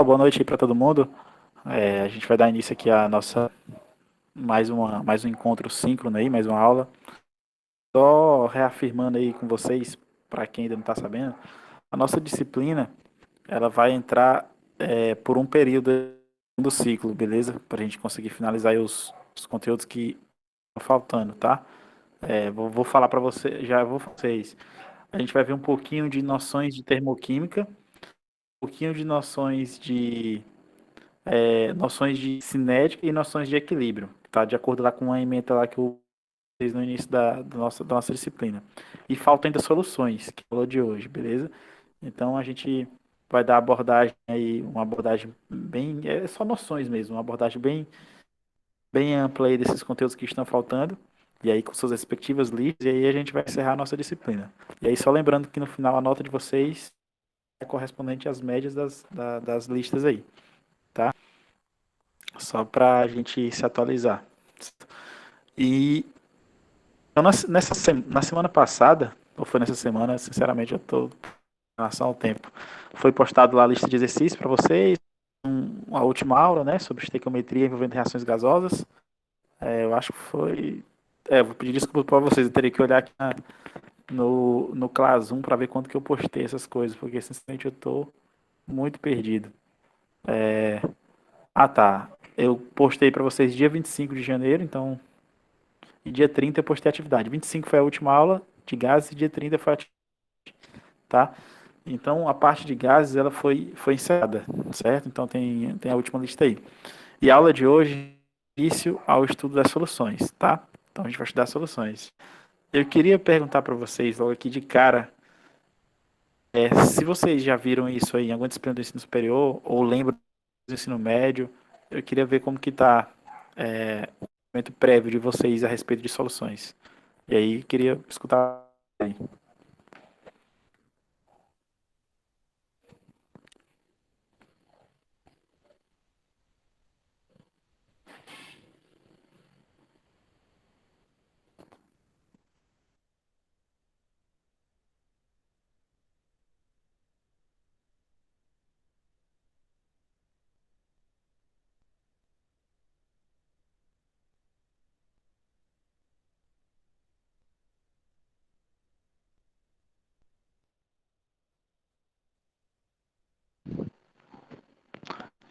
Boa noite aí para todo mundo. A gente vai dar início aqui a nossa mais um encontro síncrono aí, mais uma aula. Só reafirmando aí com vocês, para quem ainda não está sabendo, a nossa disciplina ela vai entrar por um período do ciclo, beleza? Para a gente conseguir finalizar aí os conteúdos que estão faltando, tá? Vou falar para você, já vou pra vocês. A gente vai ver um pouquinho de noções de termoquímica, um pouquinho de noções de cinética e noções de equilíbrio, tá? De acordo lá com a ementa lá que eu fiz no início da nossa disciplina. E falta ainda soluções, que falou de hoje, beleza? Então a gente vai dar abordagem aí, uma abordagem bem, só noções mesmo, uma abordagem bem ampla aí desses conteúdos que estão faltando, e aí com suas respectivas listas, e aí a gente vai encerrar a nossa disciplina. E aí só lembrando que no final a nota de vocês é correspondente às médias das listas aí, tá? Só para a gente se atualizar. E então, na semana passada, ou foi nessa semana, sinceramente eu estou em relação ao tempo, foi postado lá a lista de exercícios para vocês, a última aula, né, sobre estequiometria envolvendo reações gasosas. Eu acho que foi. Vou pedir desculpa para vocês, eu teria que olhar aqui no Classroom para ver quanto que eu postei essas coisas, porque sinceramente eu estou muito perdido. Tá. Eu postei para vocês dia 25 de janeiro, então e dia 30 eu postei a atividade. 25 foi a última aula de gases e dia 30 foi a atividade, tá? Então a parte de gases ela foi encerrada, certo? Então tem a última lista aí. E a aula de hoje, início ao estudo das soluções, tá? Então a gente vai estudar soluções. Eu queria perguntar para vocês logo aqui de cara, se vocês já viram isso aí em alguma disciplina do ensino superior ou lembram do ensino médio, eu queria ver como que está o momento prévio de vocês a respeito de soluções. E aí queria escutar aí.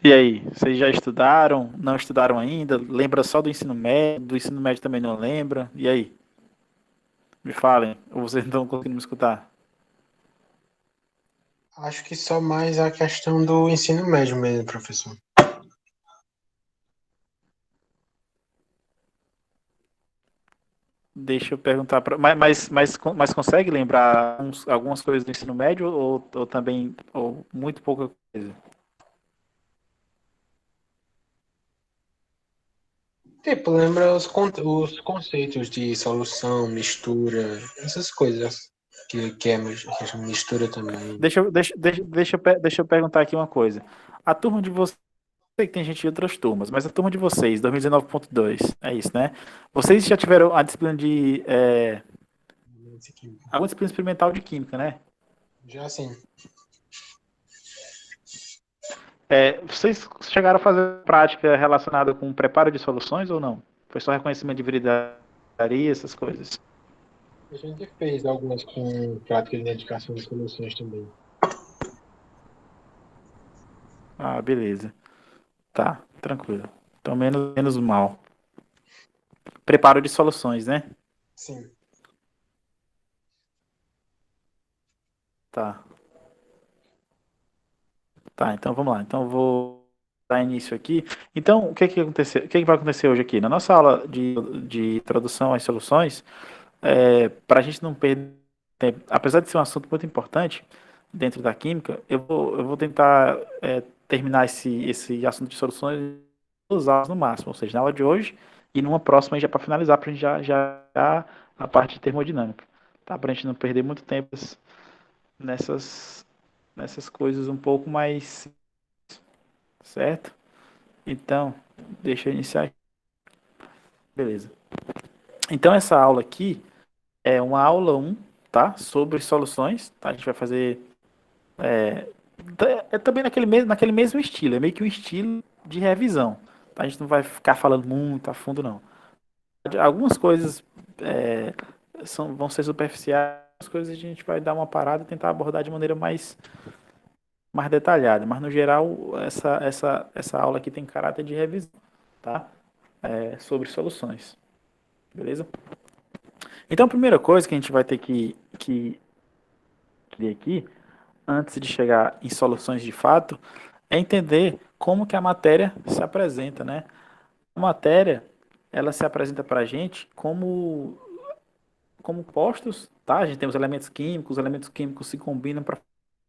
E aí, vocês já estudaram? Não estudaram ainda? Lembra só do ensino médio? Do ensino médio também não lembra? E aí? Me falem, ou vocês não estão conseguindo me escutar? Acho que só mais a questão do ensino médio mesmo, professor. Deixa eu perguntar para. Mas consegue lembrar algumas coisas do ensino médio ou também ou muito pouca coisa? Tipo, lembra os conceitos de solução, mistura, essas coisas que é mistura também. Deixa eu perguntar aqui uma coisa. A turma de vocês, sei que tem gente de outras turmas, mas a turma de vocês, 2019.2, é isso, né? Vocês já tiveram a disciplina de. Alguma disciplina experimental de química, né? Já assim, Vocês chegaram a fazer prática relacionada com preparo de soluções ou não? Foi só reconhecimento de viridaria, essas coisas? a gente fez algumas com prática de identificação de soluções também. Ah, beleza. Tá, tranquilo. Então, menos mal. Preparo de soluções, né? Sim. Tá, tá. Então, vamos lá. Então, eu vou dar início aqui. Então, o que vai acontecer hoje aqui? Na nossa aula de introdução às soluções, para a gente não perder tempo, apesar de ser um assunto muito importante dentro da química, eu vou tentar terminar esse assunto de soluções duas aulas no máximo, ou seja, na aula de hoje e numa próxima aí já para finalizar, para a gente já a parte de termodinâmica, tá? Para a gente não perder muito tempo nessas, nessas coisas um pouco mais, certo? Então, deixa eu iniciar. Beleza. Então, essa aula aqui é uma aula um, tá? Sobre soluções, tá? A gente vai fazer É também naquele mesmo estilo, é meio que um estilo de revisão. Tá? A gente não vai ficar falando muito a fundo, não. Algumas coisas é, vão ser superficiais, as coisas a gente vai dar uma parada e tentar abordar de maneira mais detalhada. Mas, no geral, essa aula aqui tem caráter de revisão, tá? Sobre soluções, beleza? Então, a primeira coisa que a gente vai ter que ver aqui, antes de chegar em soluções de fato, é entender como que a matéria se apresenta, né? A matéria, ela se apresenta para a gente como compostos, tá? A gente tem os elementos químicos se combinam para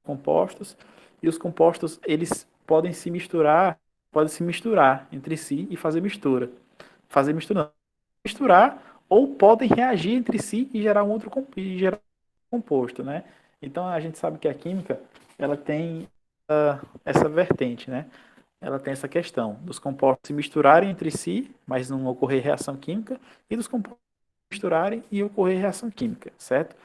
compostos, e os compostos, eles podem se misturar entre si e fazer mistura. Fazer mistura, não. Misturar, ou podem reagir entre si e gerar um composto, né? Então a gente sabe que a química, ela tem essa vertente, né? Ela tem essa questão dos compostos se misturarem entre si, mas não ocorrer reação química, e dos compostos se misturarem e ocorrer reação química, certo?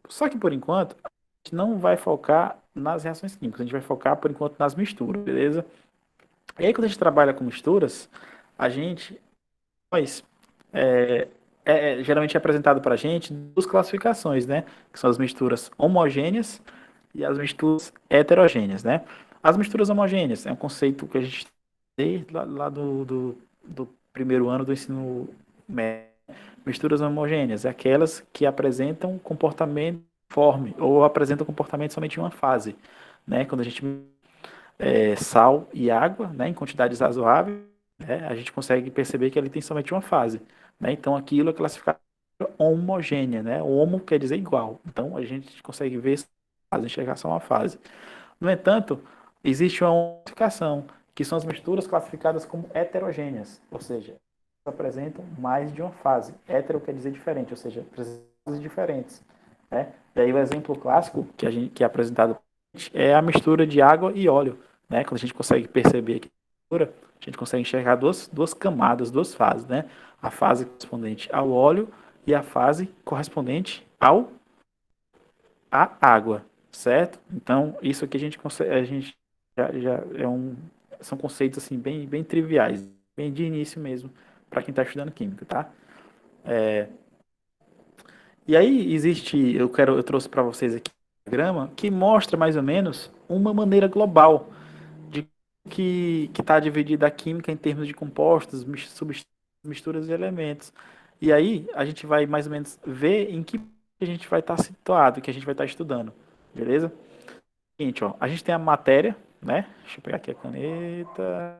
Só que por enquanto, a gente não vai focar nas reações químicas, a gente vai focar por enquanto nas misturas, beleza? E aí quando a gente trabalha com misturas, a gente, nós, é, geralmente é apresentado para a gente duas classificações, né? Que são as misturas homogêneas e as misturas heterogêneas, né? As misturas homogêneas é um conceito que a gente tem lá do primeiro ano do ensino médio. Misturas homogêneas é aquelas que apresentam comportamento uniforme ou apresentam comportamento somente em uma fase, né? Quando a gente sal e água, né, em quantidades razoáveis, né, a gente consegue perceber que ele tem somente uma fase, né? Então aquilo é classificado homogênea, né? Homo quer dizer igual. Então a gente consegue ver enxergar só uma fase. No entanto, existe uma classificação, que são as misturas classificadas como heterogêneas, ou seja, apresentam mais de uma fase. Hétero quer dizer diferente, ou seja, fases diferentes, né? Daí o exemplo clássico que é apresentado é a mistura de água e óleo, né? Quando a gente consegue perceber que a gente consegue enxergar duas camadas, duas fases, né? A fase correspondente ao óleo e a fase correspondente à água, certo? Então, isso aqui a gente já são conceitos assim bem triviais, bem de início mesmo, para quem está estudando química, tá? E aí eu trouxe para vocês aqui um diagrama que mostra mais ou menos uma maneira global de que está dividida a química em termos de compostos, misturas de elementos. E aí a gente vai mais ou menos ver em que a gente vai estar situado, que a gente vai estar estudando, beleza? Seguinte, ó, a gente tem a matéria, né? Deixa eu pegar aqui a caneta.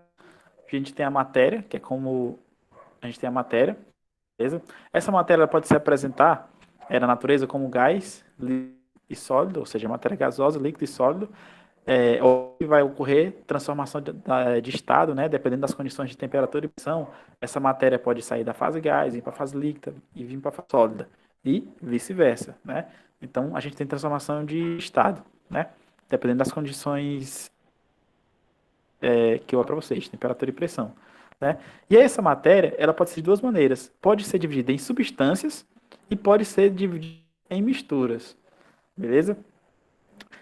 A gente tem a matéria, que é como a gente tem a matéria, beleza? Essa matéria pode se apresentar na natureza como gás, líquido e sólido, ou seja, matéria gasosa, líquido e sólido. Ou vai ocorrer transformação de estado, né? Dependendo das condições de temperatura e pressão, essa matéria pode sair da fase gás, ir para a fase líquida e vir para a fase sólida, e vice-versa, né? Então, a gente tem transformação de estado, né? Dependendo das condições que eu vou para vocês, temperatura e pressão, né? E essa matéria, ela pode ser de duas maneiras. Pode ser dividida em substâncias e pode ser dividida em misturas, beleza?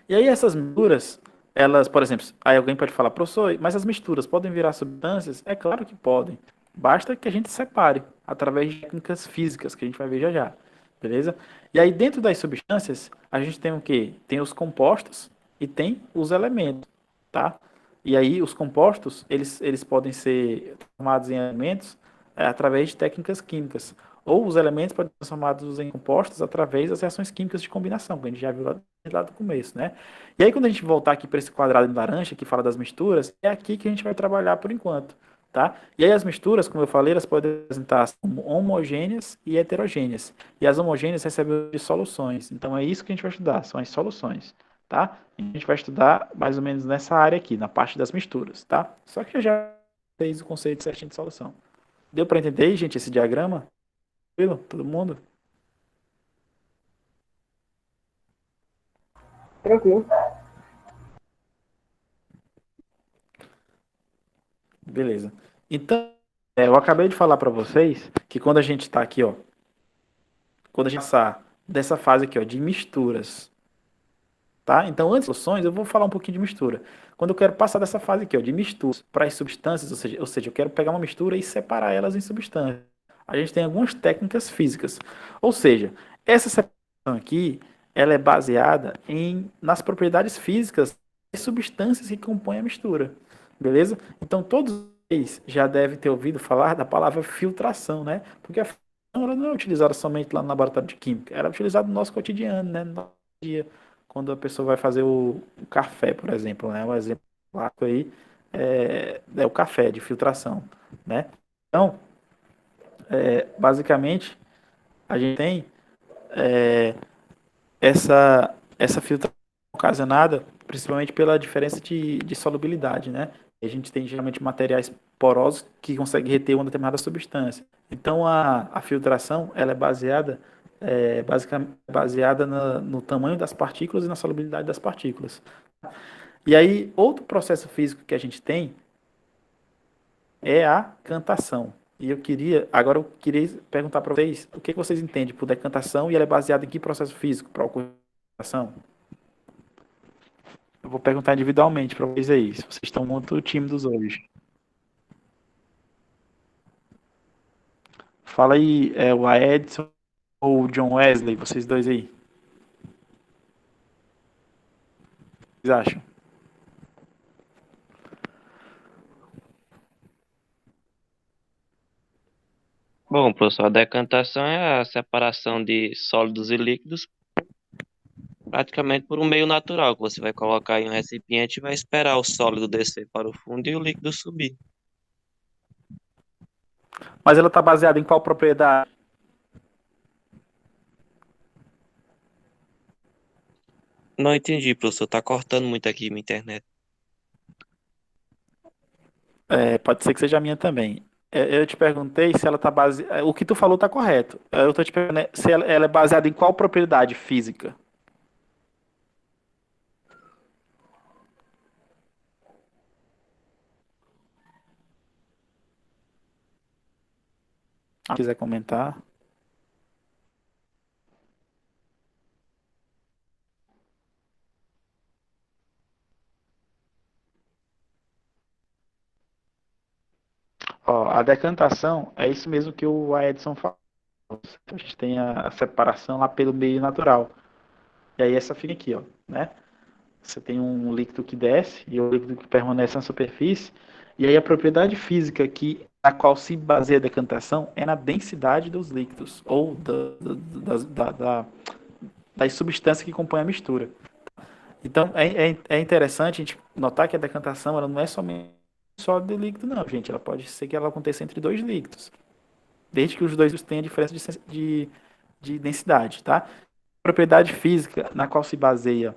E aí essas misturas, elas, por exemplo, aí alguém pode falar, professor, mas as misturas podem virar substâncias? É claro que podem. Basta que a gente separe através de técnicas físicas, que a gente vai ver já já. Beleza? E aí dentro das substâncias, a gente tem o quê? Tem os compostos e tem os elementos, tá? E aí os compostos, eles podem ser transformados em elementos através de técnicas químicas. Ou os elementos podem ser transformados em compostos através das reações químicas de combinação, que a gente já viu lá do começo, né? E aí quando a gente voltar aqui para esse quadrado em laranja, que fala das misturas, é aqui que a gente vai trabalhar por enquanto, tá? E aí as misturas, como eu falei, elas podem apresentar como homogêneas e heterogêneas. E as homogêneas recebem de soluções. Então é isso que a gente vai estudar, são as soluções, tá? A gente vai estudar mais ou menos nessa área aqui, na parte das misturas, tá? Só que eu já fez o conceito certinho de solução. Deu para entender, gente, esse diagrama? Tranquilo? Todo mundo? Tranquilo. Beleza. Então, eu acabei de falar para vocês que quando a gente está aqui, ó, quando a gente passar dessa fase aqui, ó, de misturas tá? Então, antes das soluções, eu vou falar um pouquinho de mistura. Quando eu quero passar dessa fase aqui, ó, de mistura para as substâncias, ou seja, eu quero pegar uma mistura e separar elas em substâncias. A gente tem algumas técnicas físicas. Ou seja, essa separação aqui, ela é baseada nas propriedades físicas das substâncias que compõem a mistura. Beleza? Então, todos vocês já devem ter ouvido falar da palavra filtração, né? Porque a filtração ela não é utilizada somente lá no laboratório de química, ela é utilizada no nosso cotidiano, né? No nosso dia, quando a pessoa vai fazer o café, por exemplo, né? Um exemplo clássico aí é o café de filtração, né? Então, basicamente, a gente tem essa filtração ocasionada principalmente pela diferença de solubilidade, né? A gente tem geralmente materiais porosos que conseguem reter uma determinada substância. Então a filtração ela é basicamente baseada no tamanho das partículas e na solubilidade das partículas. E aí outro processo físico que a gente tem é a cantação. E agora eu queria perguntar para vocês o que vocês entendem por decantação e ela é baseada em que processo físico para ocorrer a cantação? Eu vou perguntar individualmente para vocês aí, se vocês estão muito tímidos hoje. Fala aí, o Edson ou o John Wesley, vocês dois aí. O que vocês acham? Bom, professor, a decantação é a separação de sólidos e líquidos praticamente por um meio natural, que você vai colocar em um recipiente e vai esperar o sólido descer para o fundo e o líquido subir. Mas ela está baseada em qual propriedade? Não entendi, professor, tá cortando muito aqui minha internet. Pode ser que seja a minha também. Eu te perguntei se ela está baseada. O que tu falou está correto. Eu estou te perguntando se ela é baseada em qual propriedade física? Se quiser comentar. Ó, a decantação é isso mesmo que o Edson falou. A gente tem a separação lá pelo meio natural. E aí essa fica aqui, ó, né? Você tem um líquido que desce e o líquido que permanece na superfície. E aí a propriedade física na qual se baseia a decantação é na densidade dos líquidos ou das substâncias que compõem a mistura. Então é interessante a gente notar que a decantação ela não é somente só de líquido, não, gente. Ela pode ser que ela aconteça entre dois líquidos, desde que os dois tenham diferença de densidade, tá? A propriedade física na qual se baseia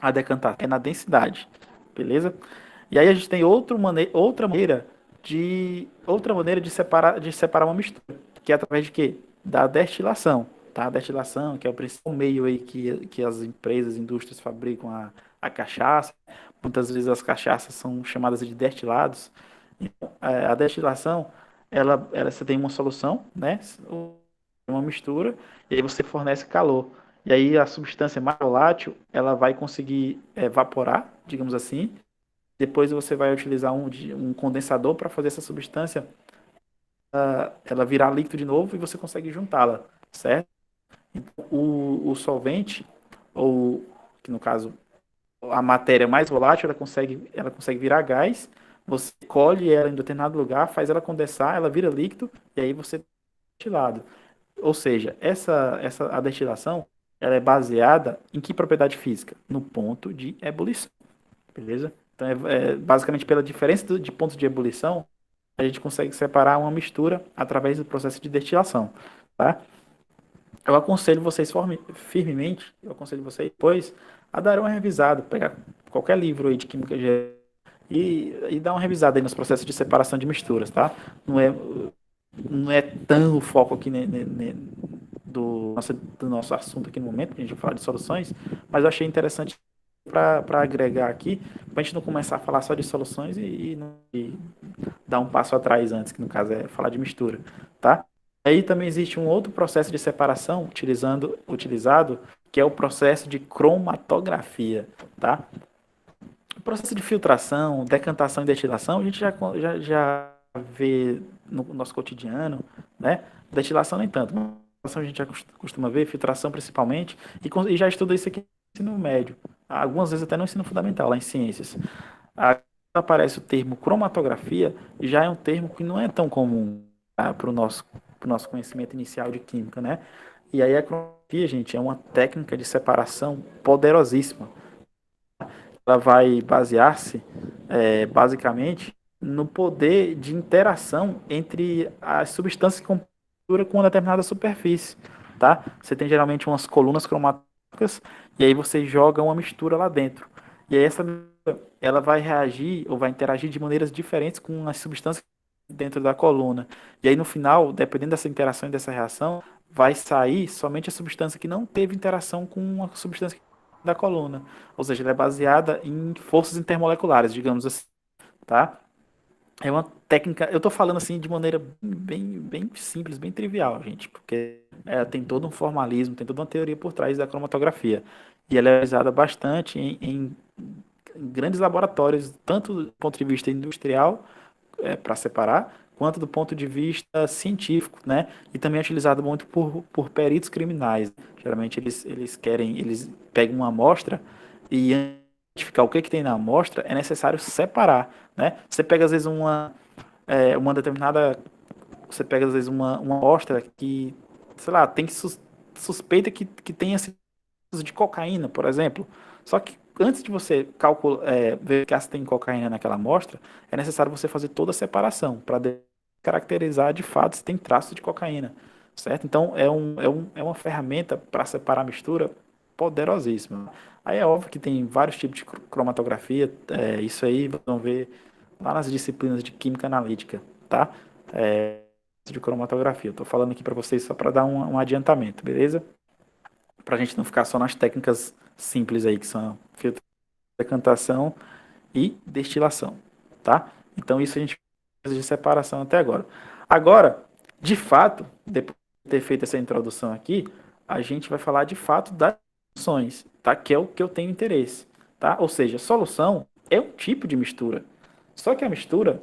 a decantação é na densidade, beleza? E aí a gente tem outra maneira de separar uma mistura, que é através de quê? Da destilação, tá? A destilação, que é o principal meio aí que as empresas, indústrias fabricam a cachaça. Muitas vezes as cachaças são chamadas de destilados. Então, a destilação, você tem uma solução, né? Uma mistura, e aí você fornece calor. E aí a substância mais volátil, ela vai conseguir evaporar, digamos assim. Depois você vai utilizar um condensador para fazer essa substância ela virar líquido de novo e você consegue juntá-la, certo? Então, o solvente, ou que no caso a matéria mais volátil, ela consegue virar gás, você colhe ela em determinado lugar, faz ela condensar, ela vira líquido e aí você destilado. Ou seja, a destilação ela é baseada em que propriedade física? No ponto de ebulição, beleza? Então, basicamente pela diferença de pontos de ebulição, a gente consegue separar uma mistura através do processo de destilação, tá? Eu aconselho vocês firmemente, eu aconselho vocês depois a dar uma revisada, pegar qualquer livro aí de química geral e dar uma revisada aí nos processos de separação de misturas, tá? Não é tão o foco aqui do nosso assunto aqui no momento, que a gente vai falar de soluções, mas eu achei interessante para agregar aqui, para a gente não começar a falar só de soluções e dar um passo atrás antes, que no caso é falar de mistura, tá? Aí também existe um outro processo de separação utilizado, que é o processo de cromatografia, tá? O processo de filtração, decantação e destilação, a gente já vê no nosso cotidiano, né? Destilação nem tanto. Destilação a gente já costuma ver, filtração principalmente, e já estuda isso aqui no ensino médio. Algumas vezes até no ensino fundamental, lá em ciências. Quando aparece o termo cromatografia, já é um termo que não é tão comum para o nosso conhecimento inicial de química, né? E aí a cromatografia, gente, é uma técnica de separação poderosíssima. Ela vai basear-se, basicamente, no poder de interação entre as substâncias que compõem com uma determinada superfície, tá? Você tem geralmente umas colunas cromáticas e aí você joga uma mistura lá dentro. E aí essa mistura, ela vai reagir ou vai interagir de maneiras diferentes com as substâncias dentro da coluna. E aí no final, dependendo dessa interação e dessa reação, vai sair somente a substância que não teve interação com a substância da coluna. Ou seja, ela é baseada em forças intermoleculares, digamos assim, tá? É uma técnica, eu tô falando assim de maneira bem simples, bem trivial, gente, porque tem todo um formalismo, tem toda uma teoria por trás da cromatografia. E ela é usada bastante em grandes laboratórios, tanto do ponto de vista industrial, para separar, quanto do ponto de vista científico, né? E também é utilizado muito por peritos criminais. Geralmente eles pegam uma amostra e identificar o que tem na amostra, é necessário separar, né? Você pega às vezes uma determinada, você pega às vezes uma amostra que, sei lá, tem suspeita que tenha uso de cocaína, por exemplo. Só que antes de você verificar se tem cocaína naquela amostra, é necessário você fazer toda a separação para caracterizar de fato se tem traços de cocaína, certo? Então é uma ferramenta para separar a mistura poderosíssima. Aí é óbvio que tem vários tipos de cromatografia, isso aí vocês vão ver lá nas disciplinas de química analítica, tá? De cromatografia. Eu tô falando aqui para vocês só para dar um adiantamento, beleza? Para a gente não ficar só nas técnicas simples aí, que são filtro, decantação e destilação, tá? Então isso a gente fez de separação até agora. Agora, de fato, depois de ter feito essa introdução aqui, a gente vai falar de fato das soluções, tá? Que é o que eu tenho interesse, tá? Ou seja, solução é um tipo de mistura. Só que a mistura,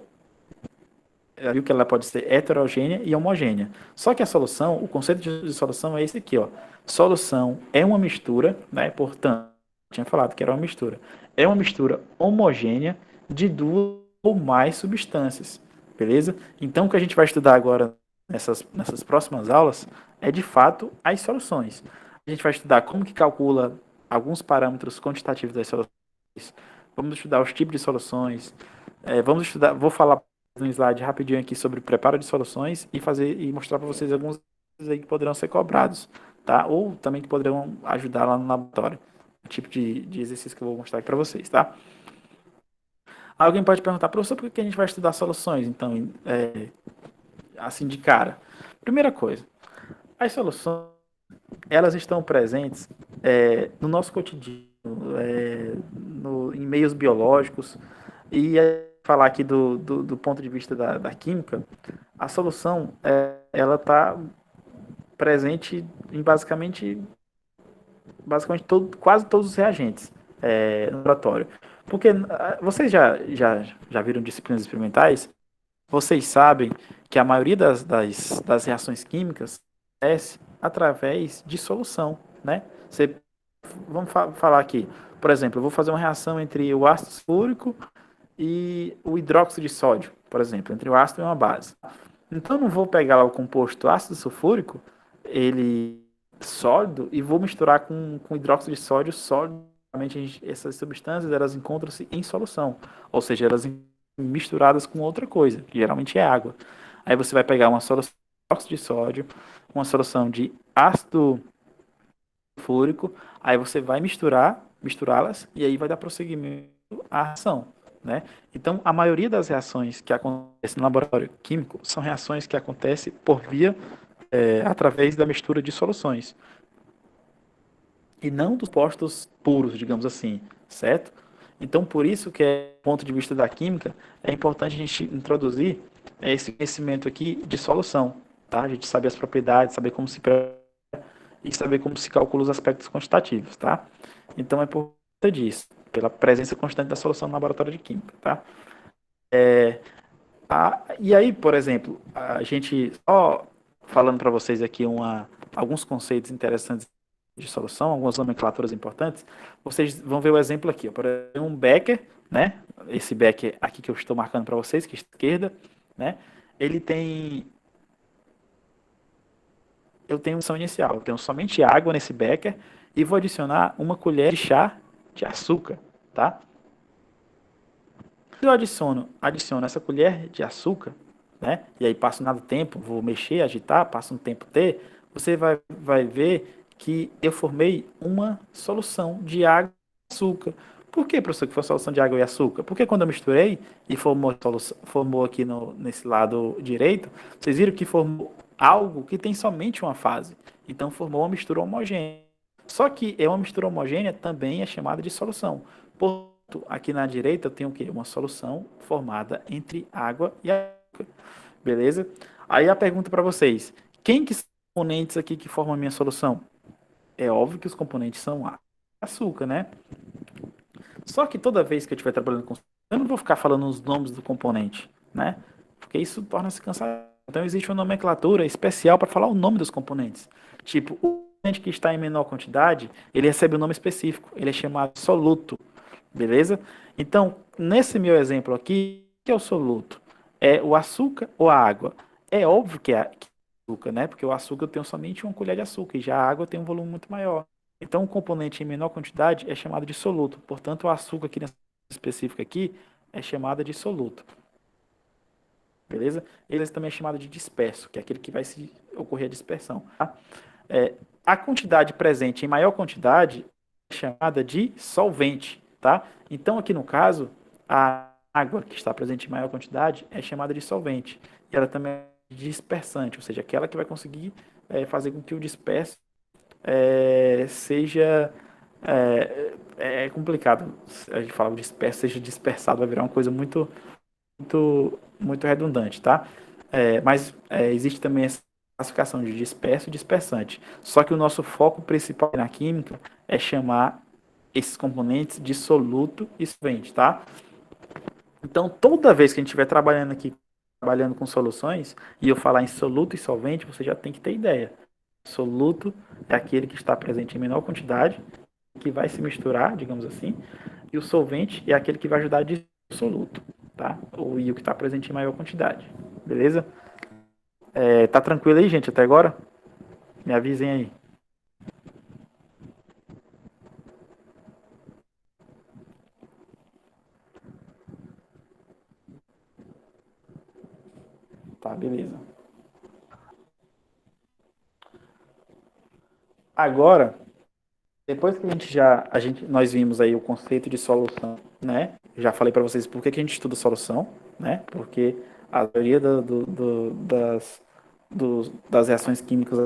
viu que ela pode ser heterogênea e homogênea. Só que a solução, o conceito de solução é esse aqui, ó. Solução é uma mistura, né? Portanto, eu tinha falado que era uma mistura. É uma mistura homogênea de duas ou mais substâncias, beleza? Então, o que a gente vai estudar agora nessas próximas aulas é, de fato, as soluções. A gente vai estudar como que calcula alguns parâmetros quantitativos das soluções. Vamos estudar os tipos de soluções. Vamos estudar, vou falar um slide rapidinho aqui sobre preparo de soluções e mostrar para vocês alguns aí que poderão ser cobrados, tá? Ou também que poderão ajudar lá no laboratório. O tipo de exercício que eu vou mostrar aqui para vocês, tá? Alguém pode perguntar, professor, por que a gente vai estudar soluções? Então, assim de cara. Primeira coisa, as soluções, elas estão presentes no nosso cotidiano, em meios biológicos, e falar aqui do ponto de vista da química, a solução ela está presente em basicamente quase todos os reagentes no laboratório. Porque vocês já viram disciplinas experimentais, vocês sabem que a maioria das reações químicas acontece através de solução, né? Vamos falar aqui, por exemplo, eu vou fazer uma reação entre o ácido sulfúrico e o hidróxido de sódio, por exemplo, entre o ácido e uma base. Então, eu não vou pegar lá o composto ácido sulfúrico, ele sólido, e vou misturar com hidróxido de sódio sólido. Essas substâncias, elas encontram-se em solução, ou seja, elas misturadas com outra coisa, que geralmente é água. Aí você vai pegar uma solução de óxido de sódio, uma solução de ácido sulfúrico, aí você vai misturá-las, e aí vai dar prosseguimento à reação, né? Então, a maioria das reações que acontecem no laboratório químico são reações que acontecem por via, através da mistura de soluções. E não dos postos puros, digamos assim, certo? Então, por isso que, do ponto de vista da química, é importante a gente introduzir esse conhecimento aqui de solução, tá? A gente saber as propriedades, saber como se e saber como se calcula os aspectos quantitativos, tá? Então é por conta disso, pela presença constante da solução no laboratório de química, tá? E aí, por exemplo, a gente, só falando para vocês aqui alguns conceitos interessantes de solução, algumas nomenclaturas importantes, vocês vão ver o exemplo aqui, ó, por exemplo, um Becker, né? Esse Becker aqui que eu estou marcando para vocês, que é a esquerda, né? Ele tem, eu tenho uma solução inicial, eu tenho somente água nesse Becker e vou adicionar uma colher de chá de açúcar, tá? Se eu adiciono essa colher de açúcar, né? E aí passa um dado tempo, vou mexer, agitar, passa um tempo T, você vai ver que eu formei uma solução de água e açúcar. Por que, professor, que foi uma solução de água e açúcar? Porque quando eu misturei e formou aqui nesse lado direito, vocês viram que formou algo que tem somente uma fase. Então formou uma mistura homogênea. Só que uma mistura homogênea também é chamada de solução. Aqui na direita eu tenho o quê? Uma solução formada entre água e açúcar. Beleza? Aí a pergunta para vocês: quem que são os componentes aqui que formam a minha solução? É óbvio que os componentes são água e açúcar, né? Só que toda vez que eu estiver trabalhando com eu não vou ficar falando os nomes do componente, né? Porque isso torna-se cansativo. Então existe uma nomenclatura especial para falar o nome dos componentes. Tipo, o componente que está em menor quantidade, ele recebe um nome específico. Ele é chamado de soluto. Beleza? Então, nesse meu exemplo aqui, o que é o soluto? É o açúcar ou a água? É óbvio que é açúcar, né? Porque o açúcar eu tenho somente uma colher de açúcar e já a água tem um volume muito maior. Então, um componente em menor quantidade é chamado de soluto. Portanto, o açúcar aqui nessa específica aqui é chamada de soluto. Beleza? Ele também é chamado de disperso, que é aquele que vai se ocorrer a dispersão. Tá? A quantidade presente em maior quantidade é chamada de solvente. Tá? Então, aqui no caso, a água que está presente em maior quantidade é chamada de solvente. E ela também é dispersante, ou seja, aquela que vai conseguir fazer com que o disperso seja... É complicado. A gente fala disperso, seja dispersado, vai virar uma coisa muito, muito, muito redundante, tá? Mas existe também essa classificação de disperso e dispersante. Só que o nosso foco principal na química é chamar esses componentes de soluto e solvente, tá? Então, toda vez que a gente estiver trabalhando aqui, trabalhando com soluções, e eu falar em soluto e solvente, você já tem que ter ideia. Soluto é aquele que está presente em menor quantidade, que vai se misturar, digamos assim, e o solvente é aquele que vai ajudar a dissolver o soluto, tá? E o que está presente em maior quantidade, beleza? Tá tranquilo aí, gente, até agora? Me avisem aí. Tá, beleza. Agora, depois que nós vimos aí o conceito de solução, né? Já falei para vocês por que a gente estuda solução, né? Porque a maioria das reações químicas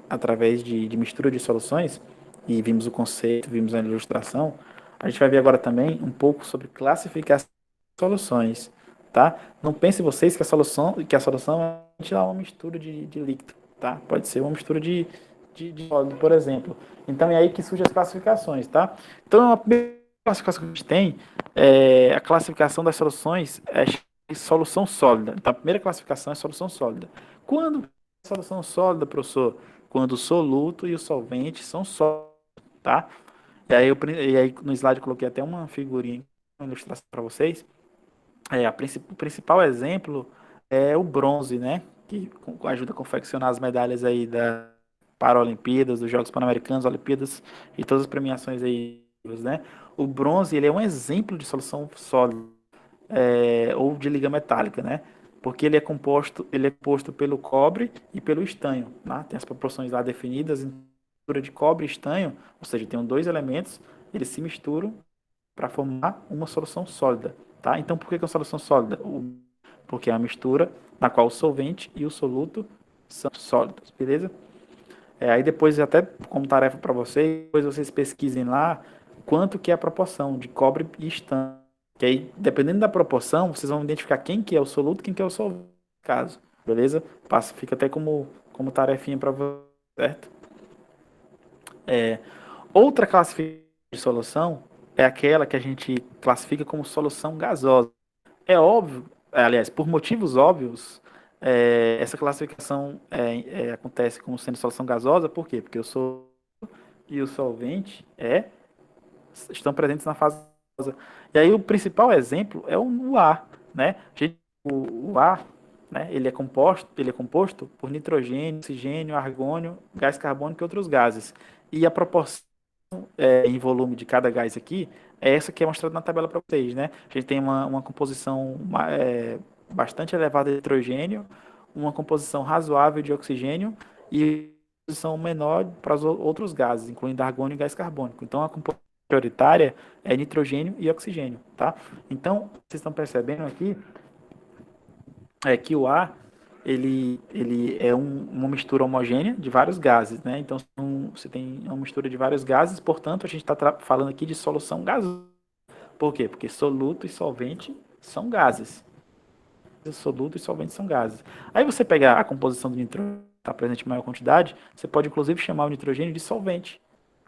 através de mistura de soluções, e vimos o conceito, vimos a ilustração, a gente vai ver agora também um pouco sobre classificação de soluções, tá? Não pense vocês que a solução é uma mistura de líquido, tá? Pode ser uma mistura de sólido, por exemplo. Então é aí que surgem as classificações, tá? Então a primeira classificação que a gente tem é a classificação das soluções solução sólida. Então a primeira classificação é solução sólida. Quando é solução sólida, professor? Quando o soluto e o solvente são sólidos, tá? E aí no slide eu coloquei até uma figurinha, uma ilustração para vocês. O principal exemplo é o bronze, né? Que ajuda a confeccionar as medalhas aí da Paralimpíadas, dos Jogos Pan-Americanos, Olimpíadas e todas as premiações aí, né? O bronze, ele é um exemplo de solução sólida, ou de liga metálica, né? Porque ele é composto pelo cobre e pelo estanho, né? Tem as proporções lá definidas, mistura de cobre e estanho, ou seja, tem dois elementos, eles se misturam para formar uma solução sólida, tá? Então, por que é uma solução sólida? Porque é uma mistura na qual o solvente e o soluto são sólidos, beleza? Aí depois, até como tarefa para vocês, depois vocês pesquisem lá quanto que é a proporção de cobre e estanho. Que aí, dependendo da proporção, vocês vão identificar quem que é o soluto e quem que é o solvente, no caso, beleza? Fica até como tarefinha para você, certo? Outra classificação de solução é aquela que a gente classifica como solução gasosa. É óbvio, aliás, por motivos óbvios, essa classificação acontece como sendo solução gasosa, por quê? Porque o soluto e o solvente estão presentes na fase gasosa. E aí o principal exemplo é o ar, né? O ar, né, ele é composto por nitrogênio, oxigênio, argônio, gás carbônico e outros gases. E a proporção em volume de cada gás aqui é essa que é mostrada na tabela para vocês, né? A gente tem uma composição bastante elevada de nitrogênio, uma composição razoável de oxigênio e uma composição menor para os outros gases, incluindo argônio e gás carbônico. Então, a composição prioritária é nitrogênio e oxigênio, tá? Então, vocês estão percebendo aqui que o ar ele é uma mistura homogênea de vários gases, né? Então, você tem uma mistura de vários gases, portanto, a gente está falando aqui de solução gasosa. Por quê? Porque soluto e solvente são gases. Soluto e solvente são gases. Aí você pega a composição do nitrogênio, está presente em maior quantidade, você pode inclusive chamar o nitrogênio de solvente.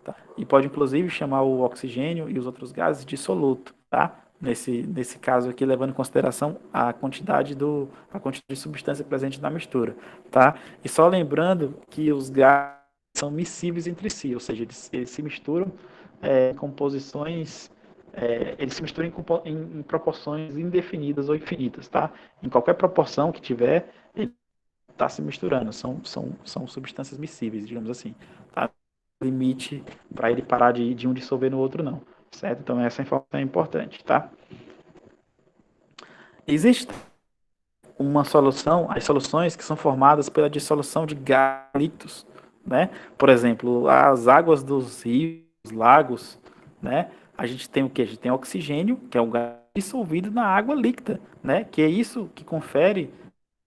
Tá? E pode inclusive chamar o oxigênio e os outros gases de soluto. Tá? Nesse caso aqui, levando em consideração a quantidade de substância presente na mistura. Tá? E só lembrando que os gases são miscíveis entre si, ou seja, eles se misturam em composições, eles se misturam em proporções indefinidas ou infinitas. Tá? Em qualquer proporção que tiver, ele está se misturando, são substâncias miscíveis, digamos assim. Tá? Limite para ele parar de um dissolver no outro, não. Certo? Então, essa informação é importante, tá? Existe uma solução, as soluções que são formadas pela dissolução de gases líquidos, né? Por exemplo, as águas dos rios, lagos, né? A gente tem o quê? A gente tem oxigênio, que é um gás dissolvido na água líquida, né? Que é isso que confere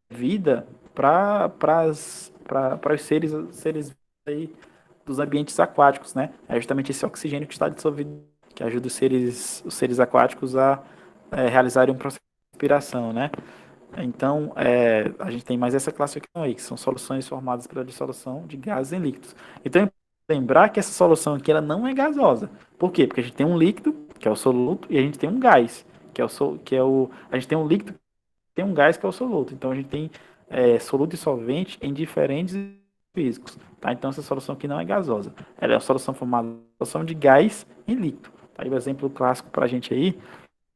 vida para os seres aí dos ambientes aquáticos, né? É justamente esse oxigênio que está dissolvido que ajuda os seres aquáticos a realizarem um processo de respiração, né? Então, a gente tem mais essa classificação aí, que são soluções formadas pela dissolução de gases em líquidos. Então, lembrar que essa solução aqui ela não é gasosa. Por quê? Porque a gente tem um líquido, que é o soluto, e a gente tem um gás, a gente tem um líquido, tem um gás, que é o soluto. Então, a gente tem soluto e solvente em diferentes físicos. Tá? Então, essa solução aqui não é gasosa. Ela é uma solução formada por solução de gás em líquido. Tá? E o exemplo clássico para a gente aí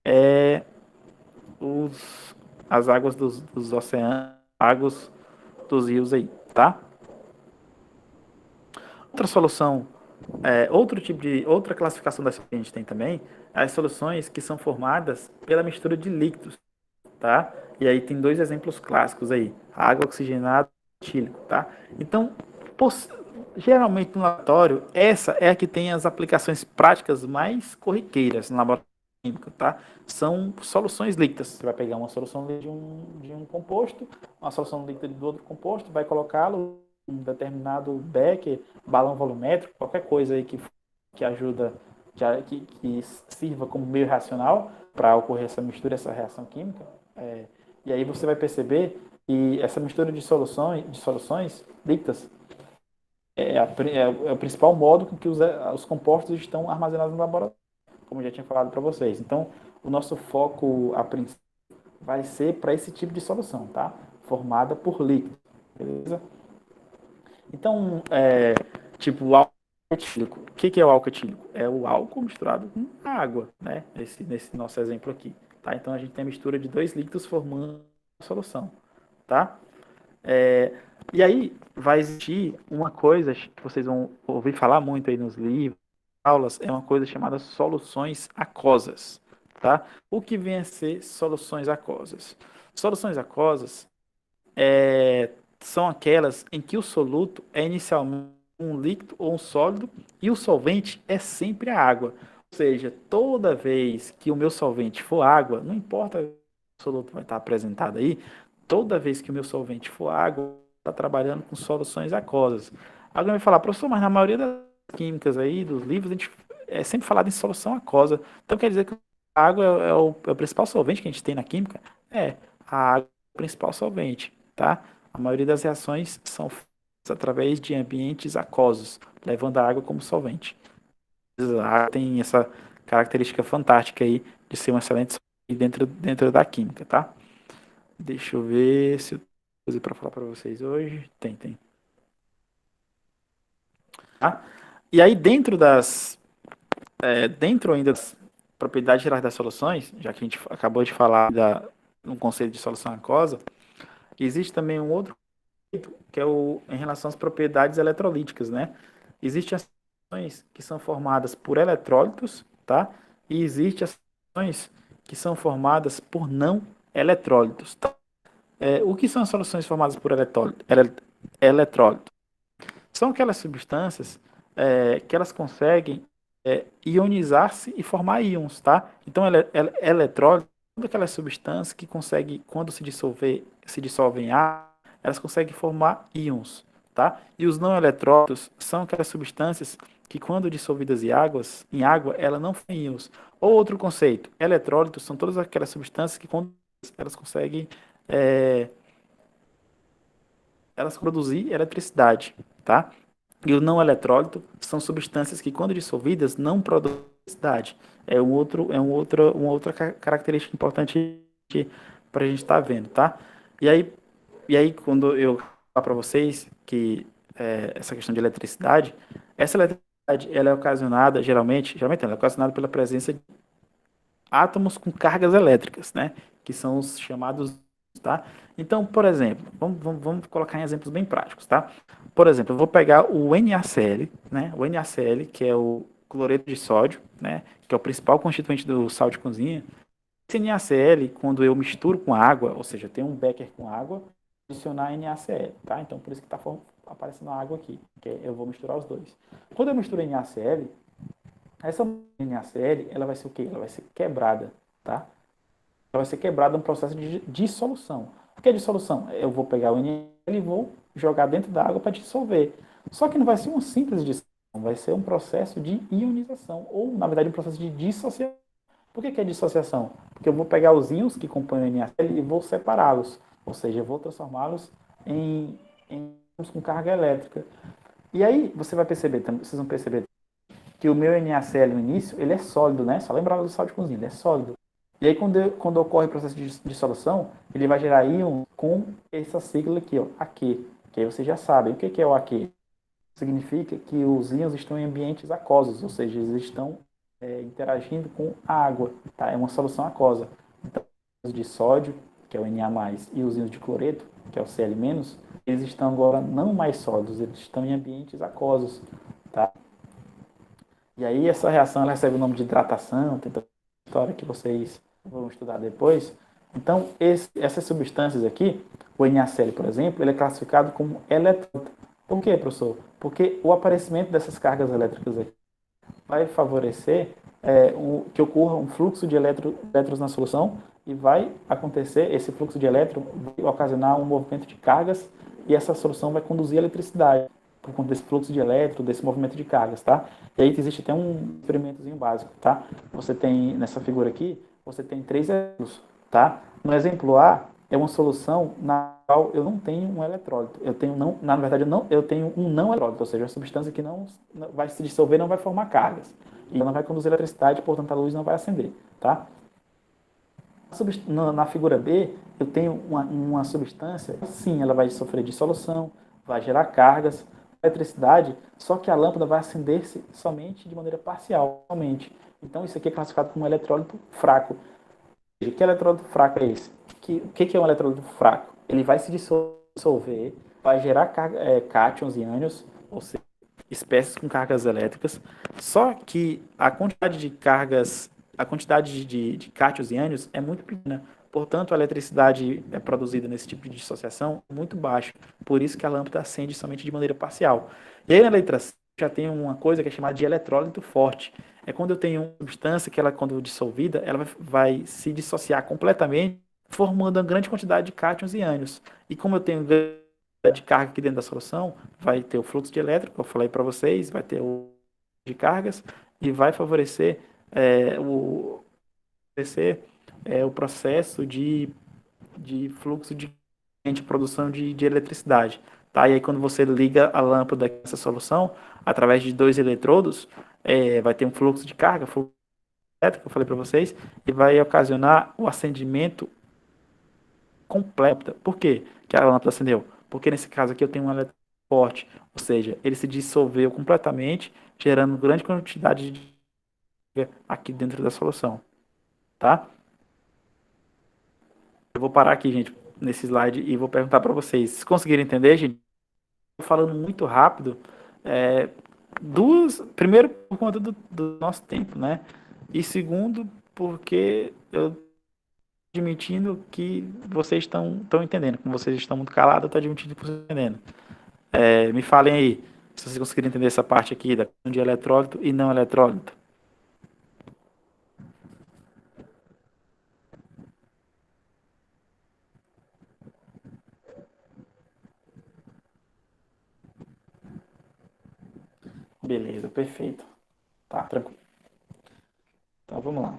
é as águas dos oceanos, águas dos rios aí, tá? Outra solução, outra classificação das que a gente tem também, é as soluções que são formadas pela mistura de líquidos, tá? E aí tem dois exemplos clássicos aí, água oxigenada e etílico, tá? Então, geralmente no laboratório, essa é a que tem as aplicações práticas mais corriqueiras no laboratório químico, tá? São soluções líquidas. Você vai pegar uma solução de um composto, uma solução líquida do outro composto, vai colocá-lo em um determinado becker, balão volumétrico, qualquer coisa aí que ajuda, que sirva como meio racional para ocorrer essa mistura, essa reação química. E aí você vai perceber que essa mistura de soluções líquidas é o principal modo com que os compostos estão armazenados no laboratório, como eu já tinha falado para vocês. Então, o nosso foco, a princípio, vai ser para esse tipo de solução, tá? Formada por líquido, beleza? Então, tipo, o álcool etílico. O que é o álcool etílico? É o álcool misturado com água, né? Nesse nosso exemplo aqui, tá? Então, a gente tem a mistura de dois líquidos formando a solução, tá? E aí vai existir uma coisa que vocês vão ouvir falar muito aí nos livros, aulas, é uma coisa chamada soluções aquosas, tá? O que vem a ser soluções aquosas? Soluções aquosas são aquelas em que o soluto é inicialmente um líquido ou um sólido e o solvente é sempre a água. Ou seja, toda vez que o meu solvente for água, não importa o soluto vai estar apresentado aí, toda vez que o meu solvente for água, está trabalhando com soluções aquosas. Alguém vai falar, professor, mas na maioria das químicas aí, dos livros, a gente é sempre falado em solução aquosa. Então quer dizer que a água é o principal solvente que a gente tem na química? A água é o principal solvente, tá? A maioria das reações são através de ambientes aquosos, levando a água como solvente. A água tem essa característica fantástica aí de ser um excelente solvente dentro da química, tá? Deixa eu ver se eu tenho coisa para falar para vocês hoje. Tem. Tá? E aí dentro ainda das propriedades gerais das soluções, já que a gente acabou de falar um conceito de solução aquosa, existe também um outro conceito que é em relação às propriedades eletrolíticas, né? Existem as soluções que são formadas por eletrólitos, tá? E existem as soluções que são formadas por não eletrólitos, tá? O que são as soluções formadas por eletrólitos? São aquelas substâncias que elas conseguem ionizar-se e formar íons, tá? Então, eletrólito são aquelas substâncias que conseguem, quando se dissolvem em água, elas conseguem formar íons, tá? E os não eletrólitos são aquelas substâncias que, quando dissolvidas em água, ela não formam íons. Ou outro conceito, eletrólitos são todas aquelas substâncias que, quando elas conseguem é, elas produzir eletricidade, tá? E o não eletrólito são substâncias que, quando dissolvidas, não produzem eletricidade. Uma outra característica importante para a gente estar vendo, tá? E aí, quando eu falar para vocês que essa questão de eletricidade, essa eletricidade ela é ocasionada, geralmente ela é ocasionada pela presença de átomos com cargas elétricas, né? Que são os chamados, tá? Então, por exemplo, vamos colocar em exemplos bem práticos, tá? Por exemplo, eu vou pegar o NaCl, né? O NaCl, que é o cloreto de sódio, né? Que é o principal constituinte do sal de cozinha. Esse NaCl, quando eu misturo com água, ou seja, eu tenho um becker com água, adicionar NaCl, tá? Então, por isso que está aparecendo a água aqui, que eu vou misturar os dois. Quando eu misturo NaCl, essa NaCl, ela vai ser o quê? Ela vai ser quebrada, tá? Ela vai ser quebrada no processo de dissolução. O que é dissolução? Eu vou pegar o NaCl e vou jogar dentro da água para dissolver. Só que não vai ser uma simples dissolução, vai ser um processo de ionização, ou, na verdade, um processo de dissociação. Por que é dissociação? Porque eu vou pegar os íons que compõem o NaCl e vou separá-los, ou seja, eu vou transformá-los em íons com carga elétrica. E aí vocês vão perceber que o meu NaCl no início, ele é sólido, né? Só lembrava do sal de cozinha, ele é sólido. E aí quando ocorre o processo de dissolução, ele vai gerar íon com essa sigla aqui, ó, AQ, que aí vocês já sabem. O que é o AQ? Significa que os íons estão em ambientes aquosos, ou seja, eles estão interagindo com a água, tá? É uma solução aquosa. Então, os íons de sódio, que é o Na+, e os íons de cloreto, que é o Cl-, eles estão agora não mais sólidos, eles estão em ambientes aquosos, tá? E aí essa reação ela recebe o nome de hidratação, tem toda a história que vocês vão estudar depois. Então, essas substâncias aqui, o NaCl, por exemplo, ele é classificado como eletrólito. Por quê, professor? Porque o aparecimento dessas cargas elétricas aqui vai favorecer que ocorra um fluxo de elétrons na solução e vai acontecer, esse fluxo de elétron vai ocasionar um movimento de cargas e essa solução vai conduzir a eletricidade por conta desse fluxo de elétron, desse movimento de cargas, tá? E aí existe até um experimentozinho básico, tá? Você tem, nessa figura aqui, você tem 3 elétrons, tá? No exemplo A, é uma solução na qual eu não tenho um eletrólito. Na verdade, eu tenho um não eletrólito, ou seja, uma substância que não vai se dissolver, não vai formar cargas. E não vai conduzir eletricidade, portanto, a luz não vai acender, tá? Na figura B, eu tenho uma substância, sim, ela vai sofrer dissolução, vai gerar cargas, eletricidade, só que a lâmpada vai acender-se somente de maneira parcial, somente. Então, isso aqui é classificado como um eletrólito fraco. Que eletrólito fraco é esse? O que é um eletrólito fraco? Ele vai se dissolver, vai gerar cátions e ânions, ou seja, espécies com cargas elétricas, só que a quantidade de cargas, a quantidade de cátions e ânions é muito pequena. Portanto, a eletricidade produzida nesse tipo de dissociação é muito baixa. Por isso que a lâmpada acende somente de maneira parcial. E aí na letra C já tem uma coisa que é chamada de eletrólito forte. É quando eu tenho uma substância que ela, quando dissolvida, ela vai se dissociar completamente, formando uma grande quantidade de cátions e ânions. E como eu tenho de carga aqui dentro da solução, vai ter o fluxo de elétron, que eu falei para vocês, vai ter o de cargas e vai favorecer o processo de fluxo de produção de eletricidade. tá? E aí quando você liga a lâmpada dessa solução, através de dois eletrodos, vai ter um fluxo de carga, fluxo elétrico, que eu falei para vocês, e vai ocasionar o acendimento completo. Por quê que a lâmpada acendeu? Porque nesse caso aqui eu tenho um eletrodo forte, ou seja, ele se dissolveu completamente, gerando grande quantidade de energia aqui dentro da solução, tá? Eu vou parar aqui, gente, nesse slide e vou perguntar para vocês. Se conseguirem entender, gente, tô falando muito rápido. É, primeiro, por conta do nosso tempo, né? E segundo, porque eu admitindo que vocês estão entendendo. Como vocês estão muito calados, eu estou admitindo que vocês estão entendendo. Me falem aí, se vocês conseguirem entender essa parte aqui da questão de eletrólito e não eletrólito. Beleza, perfeito. Tá, tranquilo. Então vamos lá.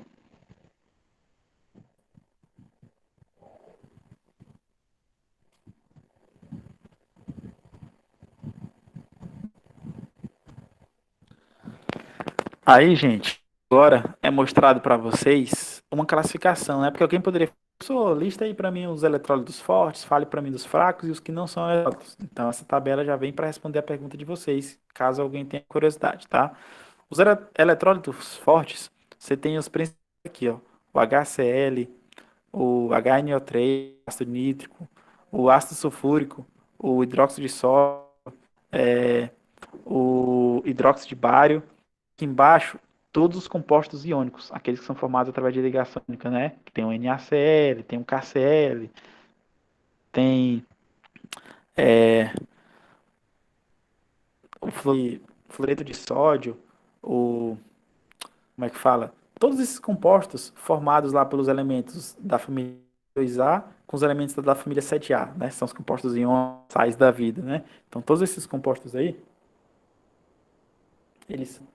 Aí, gente, agora é mostrado para vocês uma classificação, né? Porque alguém poderia falar, "Professor, lista aí para mim os eletrólitos fortes, fale para mim dos fracos e os que não são eletrólitos." Então, essa tabela já vem para responder a pergunta de vocês, caso alguém tenha curiosidade, tá? Os eletrólitos fortes, você tem os principais aqui, ó, o HCl, o HNO3, ácido nítrico, o ácido sulfúrico, o hidróxido de sódio, é, o hidróxido de bário. Aqui embaixo, todos os compostos iônicos, aqueles que são formados através de ligação iônica, né? Que tem o NaCl, tem o KCl, tem é, o fluoreto de sódio, o como é que fala? Todos esses compostos formados lá pelos elementos da família 2A com os elementos da família 7A, né? São os compostos iônicos da vida, né? Então, todos esses compostos aí, eles são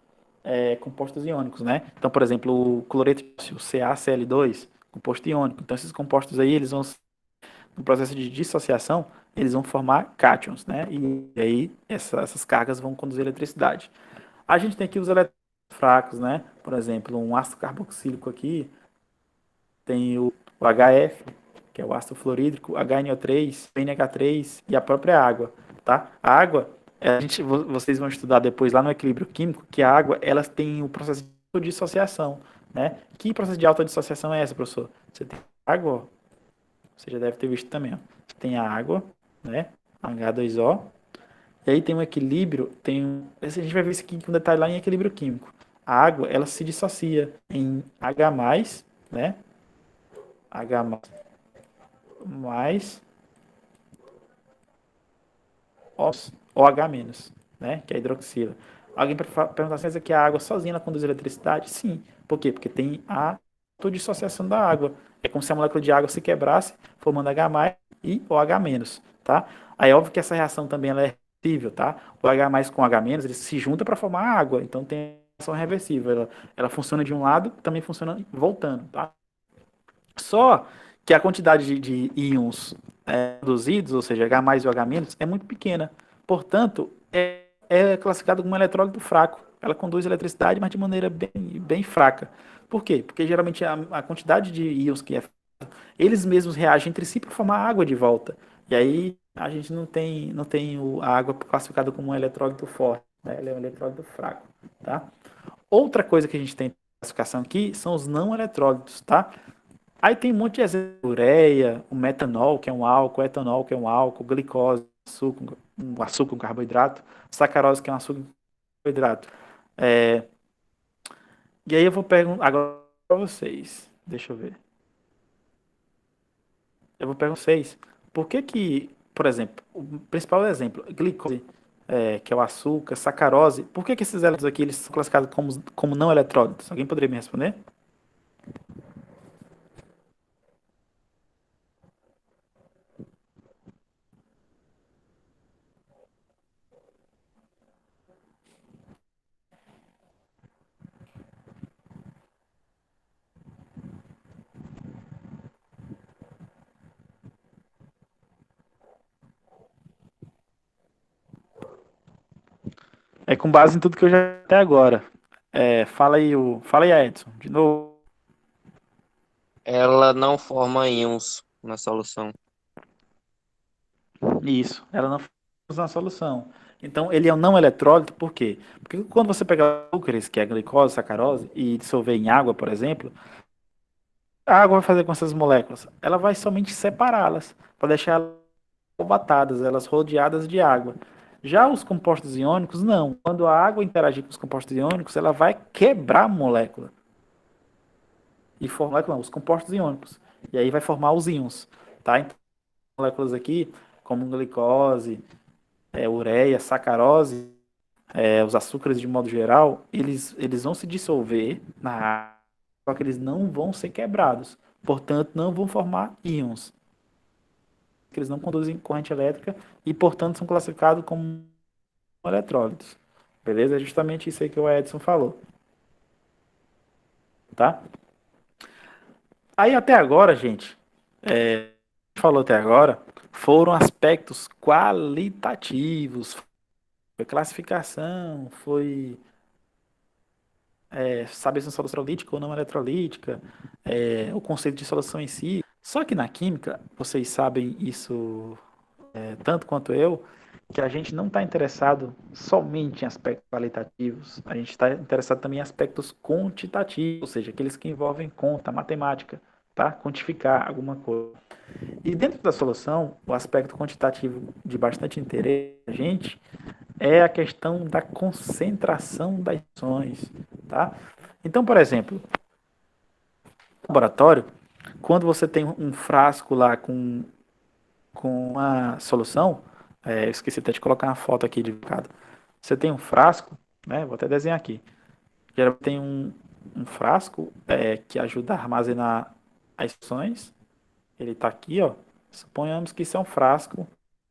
compostos iônicos, né? Então, por exemplo, o cloreto de cálcio, CaCl2, composto iônico. Então, esses compostos aí, eles vão, no processo de dissociação, eles vão formar cátions, né? E aí, essas cargas vão conduzir eletricidade. A gente tem aqui os elétrons fracos, né? Por exemplo, um ácido carboxílico aqui, tem o HF, que é o ácido fluorídrico, HNO3, NH3 e a própria água, tá? A água, vocês vão estudar depois lá no equilíbrio químico, que a água, elas tem o processo de dissociação, né? Que processo de autodissociação é esse, professor? Você tem água, ó, você já deve ter visto também, ó. Você tem a água, né? H2O, e aí tem um equilíbrio, a gente vai ver isso aqui com detalhe lá em equilíbrio químico. A água, ela se dissocia em H+, né? H mais OH-, né? Que é a hidroxila. Alguém perguntar se aqui a água sozinha ela conduz eletricidade? Sim. Por quê? Porque tem a dissociação da água. É como se a molécula de água se quebrasse, formando H+ e OH-, tá? Aí é óbvio que essa reação também ela é reversível, tá? O H+ com OH-, ele se junta para formar água, então tem reação reversível. Ela funciona de um lado, também funciona voltando, tá? Só que a quantidade de íons produzidos, ou seja, H+ e OH-, é muito pequena. Portanto, é classificado como um eletrólito fraco. Ela conduz eletricidade, mas de maneira bem fraca. Por quê? Porque geralmente a quantidade de íons que eles mesmos reagem entre si para formar água de volta. E aí a gente não tem a água classificada como um eletrólito forte, né? Ela é um eletrólito fraco, tá? Outra coisa que a gente tem em classificação aqui são os não eletrólitos, tá? Aí tem um monte de exemplo, ureia, o metanol, que é um álcool, o etanol, que é um álcool, glicose, um açúcar, um carboidrato, sacarose, que é um açúcar, um carboidrato. É, e aí eu vou perguntar agora para vocês, deixa eu ver. Eu vou perguntar para vocês, por que que, por exemplo, o principal exemplo, glicose, que é o açúcar, sacarose, por que que esses elétrons aqui eles são classificados como não eletrólitos? Alguém poderia me responder? É com base em tudo que eu já até agora. Fala aí, Edson, de novo. Ela não forma íons na solução. Isso, ela não usa uma solução. Então, ele é um não eletrólito, por quê? Porque quando você pega açúcares, que é a glicose, sacarose, e dissolver em água, por exemplo, a água vai fazer com essas moléculas? Ela vai somente separá-las, para deixar elas combatadas, elas rodeadas de água. Já os compostos iônicos, não. Quando a água interagir com os compostos iônicos, ela vai quebrar a molécula. E formar, não, os compostos iônicos. E aí vai formar os íons. Tá? Então, moléculas aqui, como glicose, ureia, sacarose, os açúcares de modo geral, eles vão se dissolver na água, só que eles não vão ser quebrados. Portanto, não vão formar íons. Eles não conduzem corrente elétrica e, portanto, são classificados como eletrólitos. Beleza? É justamente isso aí que o Edson falou. Tá? Aí até agora, gente, falou até agora, foram aspectos qualitativos. Foi classificação, foi saber se é uma solução eletrolítica ou não eletrolítica, o conceito de solução em si. Só que na química, vocês sabem isso tanto quanto eu, que a gente não está interessado somente em aspectos qualitativos, a gente está interessado também em aspectos quantitativos, ou seja, aqueles que envolvem conta, matemática, tá? Quantificar alguma coisa. E dentro da solução, o aspecto quantitativo de bastante interesse a gente é a questão da concentração das ações, tá? Então, por exemplo, no laboratório, quando você tem um frasco lá com a solução, eu esqueci até de colocar uma foto aqui de cada. Você tem um frasco, né? Vou até desenhar aqui. Geralmente tem um frasco que ajuda a armazenar as soluções. Ele está aqui, ó. Suponhamos que isso é um frasco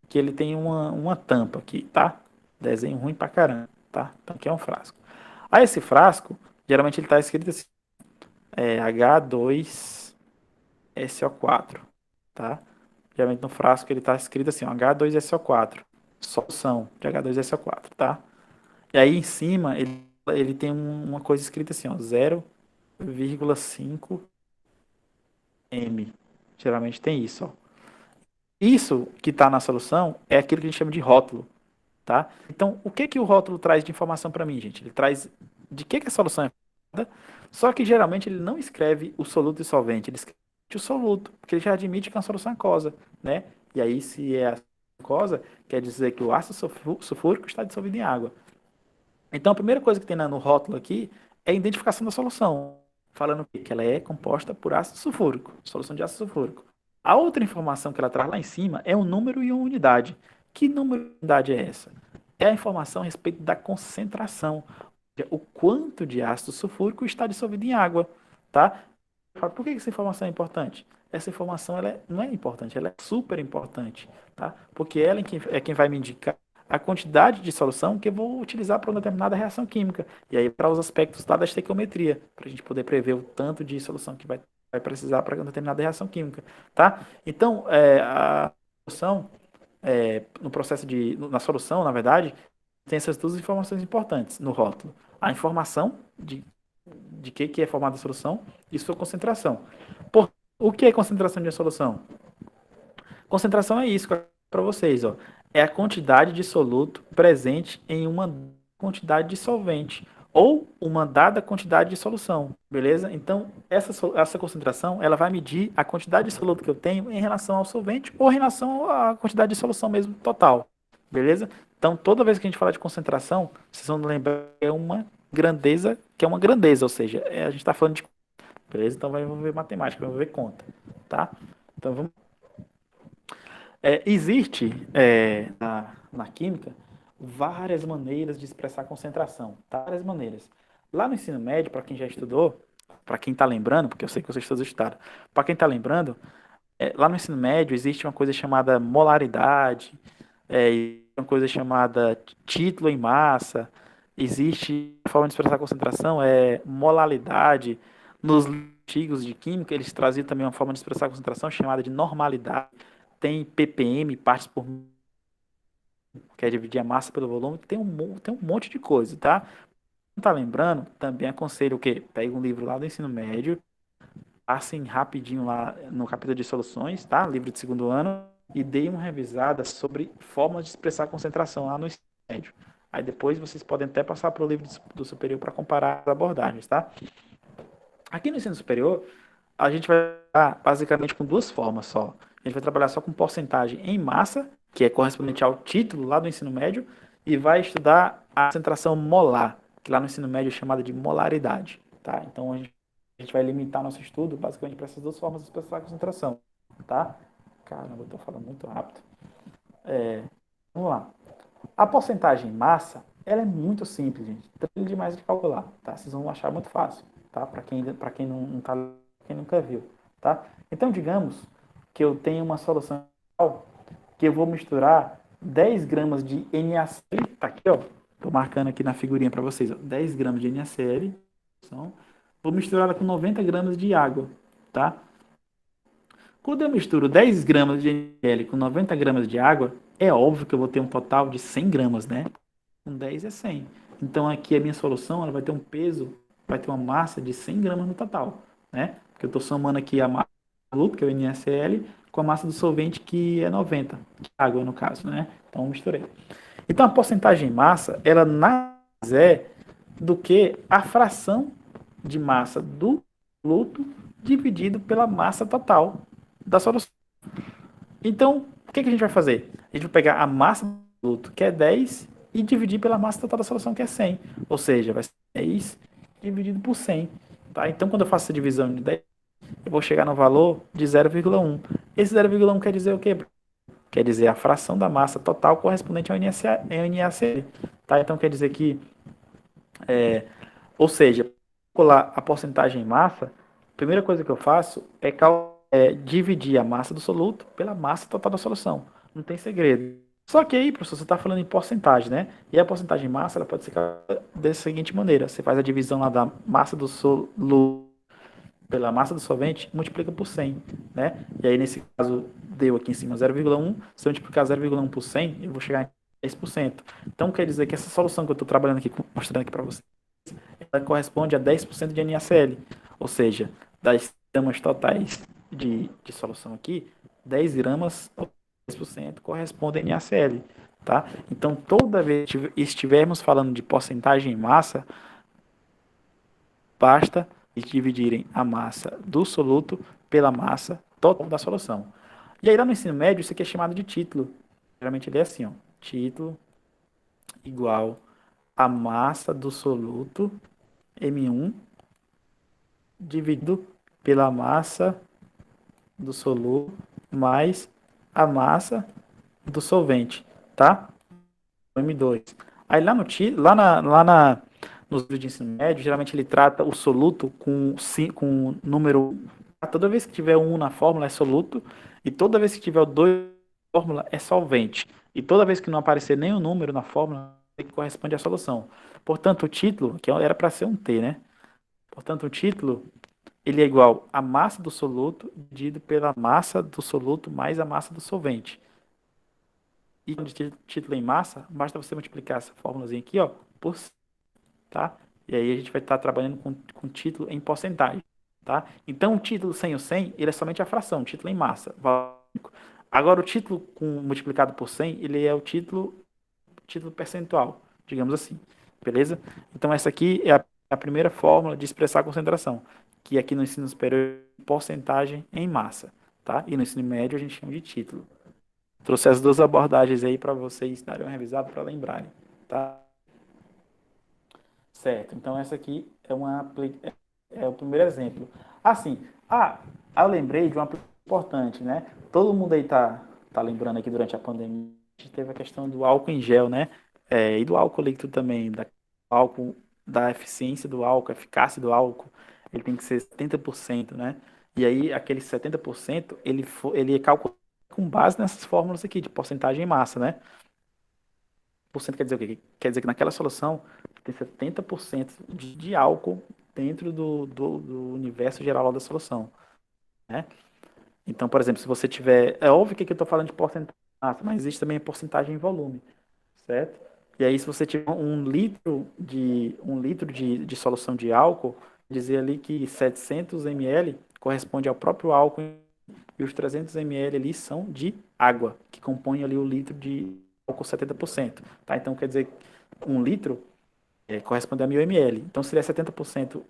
que ele tem uma tampa aqui, tá? Desenho ruim pra caramba, tá? Então aqui é um frasco. Aí esse frasco, geralmente ele está escrito assim, H2SO4, tá? Geralmente no frasco ele está escrito assim, ó, H2SO4, solução de H2SO4, tá? E aí em cima ele tem uma coisa escrita assim, ó, 0,5 M. Geralmente tem isso, ó. Isso que está na solução é aquilo que a gente chama de rótulo, tá? Então, o que que o rótulo traz de informação para mim, gente? Ele traz de que a solução é feita, só que geralmente ele não escreve o soluto e solvente, ele escreve o soluto, porque ele já admite que é uma solução aquosa, né? E aí, se é aquosa, quer dizer que o ácido sulfúrico está dissolvido em água. Então, a primeira coisa que tem no rótulo aqui é a identificação da solução, falando que ela é composta por ácido sulfúrico, solução de ácido sulfúrico. A outra informação que ela traz lá em cima é um número e uma unidade. Que número e unidade é essa? É a informação a respeito da concentração, o quanto de ácido sulfúrico está dissolvido em água, tá? Por que essa informação é importante? Essa informação não é importante, ela é super importante, tá? Porque ela é quem vai me indicar a quantidade de solução que eu vou utilizar para uma determinada reação química. E aí para os aspectos lá da estequiometria, para a gente poder prever o tanto de solução que vai precisar para uma determinada reação química, tá? Então, a solução, no processo na solução, na verdade, tem essas duas informações importantes no rótulo. A informação de que é formada a solução e sua concentração. O que é concentração de uma solução? Concentração é isso para vocês, ó. É a quantidade de soluto presente em uma quantidade de solvente ou uma dada quantidade de solução, beleza? Então, essa concentração, ela vai medir a quantidade de soluto que eu tenho em relação ao solvente ou em relação à quantidade de solução mesmo total, beleza? Então, toda vez que a gente fala de concentração, vocês vão lembrar que é uma grandeza, ou seja, a gente está falando de, beleza? Então, vai envolver matemática, vai envolver conta, tá? Então, vamos. Existe na química várias maneiras de expressar concentração, tá? Várias maneiras. Lá no ensino médio, para quem já estudou, para quem está lembrando, porque eu sei que vocês todos estudaram, para quem está lembrando, lá no ensino médio existe uma coisa chamada molaridade, uma coisa chamada título em massa, existe a forma de expressar concentração, molalidade. Nos artigos de química, eles traziam também uma forma de expressar concentração chamada de normalidade. Tem ppm, partes por que é dividir a massa pelo volume, tem um monte de coisa, tá? Não tá lembrando? Também aconselho o quê? Pega um livro lá do ensino médio, passem rapidinho lá no capítulo de soluções, tá? Livro de segundo ano, e dê uma revisada sobre formas de expressar concentração lá no ensino médio. Aí depois vocês podem até passar para o livro do superior para comparar as abordagens, tá? Aqui no ensino superior, a gente vai trabalhar basicamente com duas formas só. A gente vai trabalhar só com porcentagem em massa, que é correspondente ao título lá do ensino médio, e vai estudar a concentração molar, que lá no ensino médio é chamada de molaridade, tá? Então a gente vai limitar nosso estudo basicamente para essas duas formas de expressar a concentração, tá? Caramba, eu tô falando muito rápido. Vamos lá. A porcentagem em massa, ela é muito simples, gente. Tranquilo demais de calcular, tá? Vocês vão achar muito fácil, tá? Para quem não tá, quem nunca viu, tá? Então, digamos que eu tenho uma solução que eu vou misturar 10 gramas de NaCl, tá aqui, ó. Tô marcando aqui na figurinha para vocês, ó. 10 gramas de NaCl, vou misturar ela com 90 gramas de água, tá? Quando eu misturo 10 gramas de NaCl com 90 gramas de água, é óbvio que eu vou ter um total de 100 gramas, né? Com 10 é 100. Então aqui a minha solução ela vai ter um peso, vai ter uma massa de 100 gramas no total, né? Porque eu estou somando aqui a massa do produto, que é o NaCl, com a massa do solvente, que é 90, que é água no caso, né? Então misturei. Então a porcentagem em massa, ela nada mais é do que a fração de massa do produto dividido pela massa total da solução. Então, o que a gente vai fazer? A gente vai pegar a massa do produto, que é 10, e dividir pela massa total da solução, que é 100. Ou seja, vai ser 10 dividido por 100. Tá? Então, quando eu faço essa divisão de 10, eu vou chegar no valor de 0,1. Esse 0,1 quer dizer o quê? Quer dizer a fração da massa total correspondente ao NaCl. Tá? Então, quer dizer que, ou seja, para calcular a porcentagem em massa, a primeira coisa que eu faço é dividir a massa do soluto pela massa total da solução. Não tem segredo. Só que aí, professor, você está falando em porcentagem, né? E a porcentagem em massa ela pode ser calculada da seguinte maneira: você faz a divisão lá da massa do soluto pela massa do solvente, multiplica por 100, né? E aí, nesse caso, deu aqui em cima 0,1. Se eu multiplicar 0,1 por 100, eu vou chegar em 10%. Então, quer dizer que essa solução que eu estou trabalhando aqui, mostrando aqui para você, ela corresponde a 10% de NaCl. Ou seja, das gramas totais de solução aqui, 10 gramas, 10% correspondem a NaCl. Tá? Então, toda vez que estivermos falando de porcentagem em massa, basta dividirem a massa do soluto pela massa total da solução. E aí, lá no ensino médio, isso aqui é chamado de título. Geralmente ele é assim, ó, título igual a massa do soluto M1 dividido pela massa do soluto mais a massa do solvente, tá? M2. Aí nos livros de ensino médio, geralmente ele trata o soluto com número 1. Toda vez que tiver 1 na fórmula é soluto, e toda vez que tiver o 2 na fórmula é solvente. E toda vez que não aparecer nenhum número na fórmula, é que corresponde à solução. Portanto, o título, que era para ser um T, né? Portanto, o título ele é igual a massa do soluto dividido pela massa do soluto mais a massa do solvente. E de título em massa, basta você multiplicar essa fórmulazinha aqui, ó, por 100, tá? E aí a gente vai estar trabalhando com título em porcentagem, tá? Então o título sem o 100, ele é somente a fração, título em massa. Agora o título multiplicado por 100, ele é o título percentual, digamos assim, beleza? Então essa aqui é a primeira fórmula de expressar a concentração, que aqui no ensino superior é porcentagem em massa, tá? E no ensino médio a gente chama de título. Trouxe as duas abordagens aí para vocês darem uma revisada para lembrarem, tá? Certo, então essa aqui é o primeiro exemplo. Assim, eu lembrei de uma importante, né? Todo mundo aí tá lembrando aqui durante a pandemia, a gente teve a questão do álcool em gel, né? E do álcool líquido também, da eficiência do álcool, a eficácia do álcool, ele tem que ser 70%, né? E aí, aquele 70%, ele é calculado com base nessas fórmulas aqui, de porcentagem em massa, né? Porcento quer dizer o quê? Quer dizer que naquela solução tem 70% de álcool dentro do universo geral da solução, né? Então, por exemplo, se você tiver... É óbvio que aqui eu estou falando de porcentagem em massa, mas existe também a porcentagem em volume. certo? E aí, se você tiver um litro de solução de álcool, dizer ali que 700 ml corresponde ao próprio álcool e os 300 ml ali são de água, que compõe ali o litro de álcool 70%, tá? Então, quer dizer, um litro corresponde a 1000 ml. Então, se ele é 70%,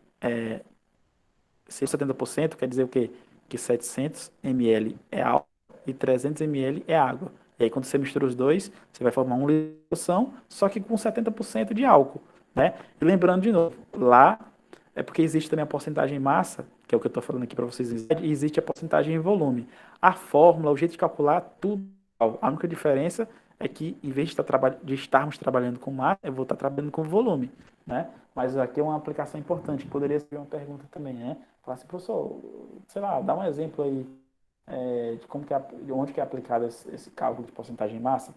se é 70%, quer dizer o quê? Que 700 ml é álcool e 300 ml é água. E aí, quando você mistura os dois, você vai formar um litro de solução, só que com 70% de álcool, né? E lembrando de novo, lá é porque existe também a porcentagem em massa, que é o que eu estou falando aqui para vocês, e existe a porcentagem em volume. A fórmula, o jeito de calcular, tudo igual. A única diferença é que, em vez de estarmos trabalhando com massa, eu vou estar trabalhando com volume, né? Mas aqui é uma aplicação importante, que poderia ser uma pergunta também, né? Falar assim, professor, sei lá, dá um exemplo aí de como que de onde que é aplicado esse cálculo de porcentagem em massa.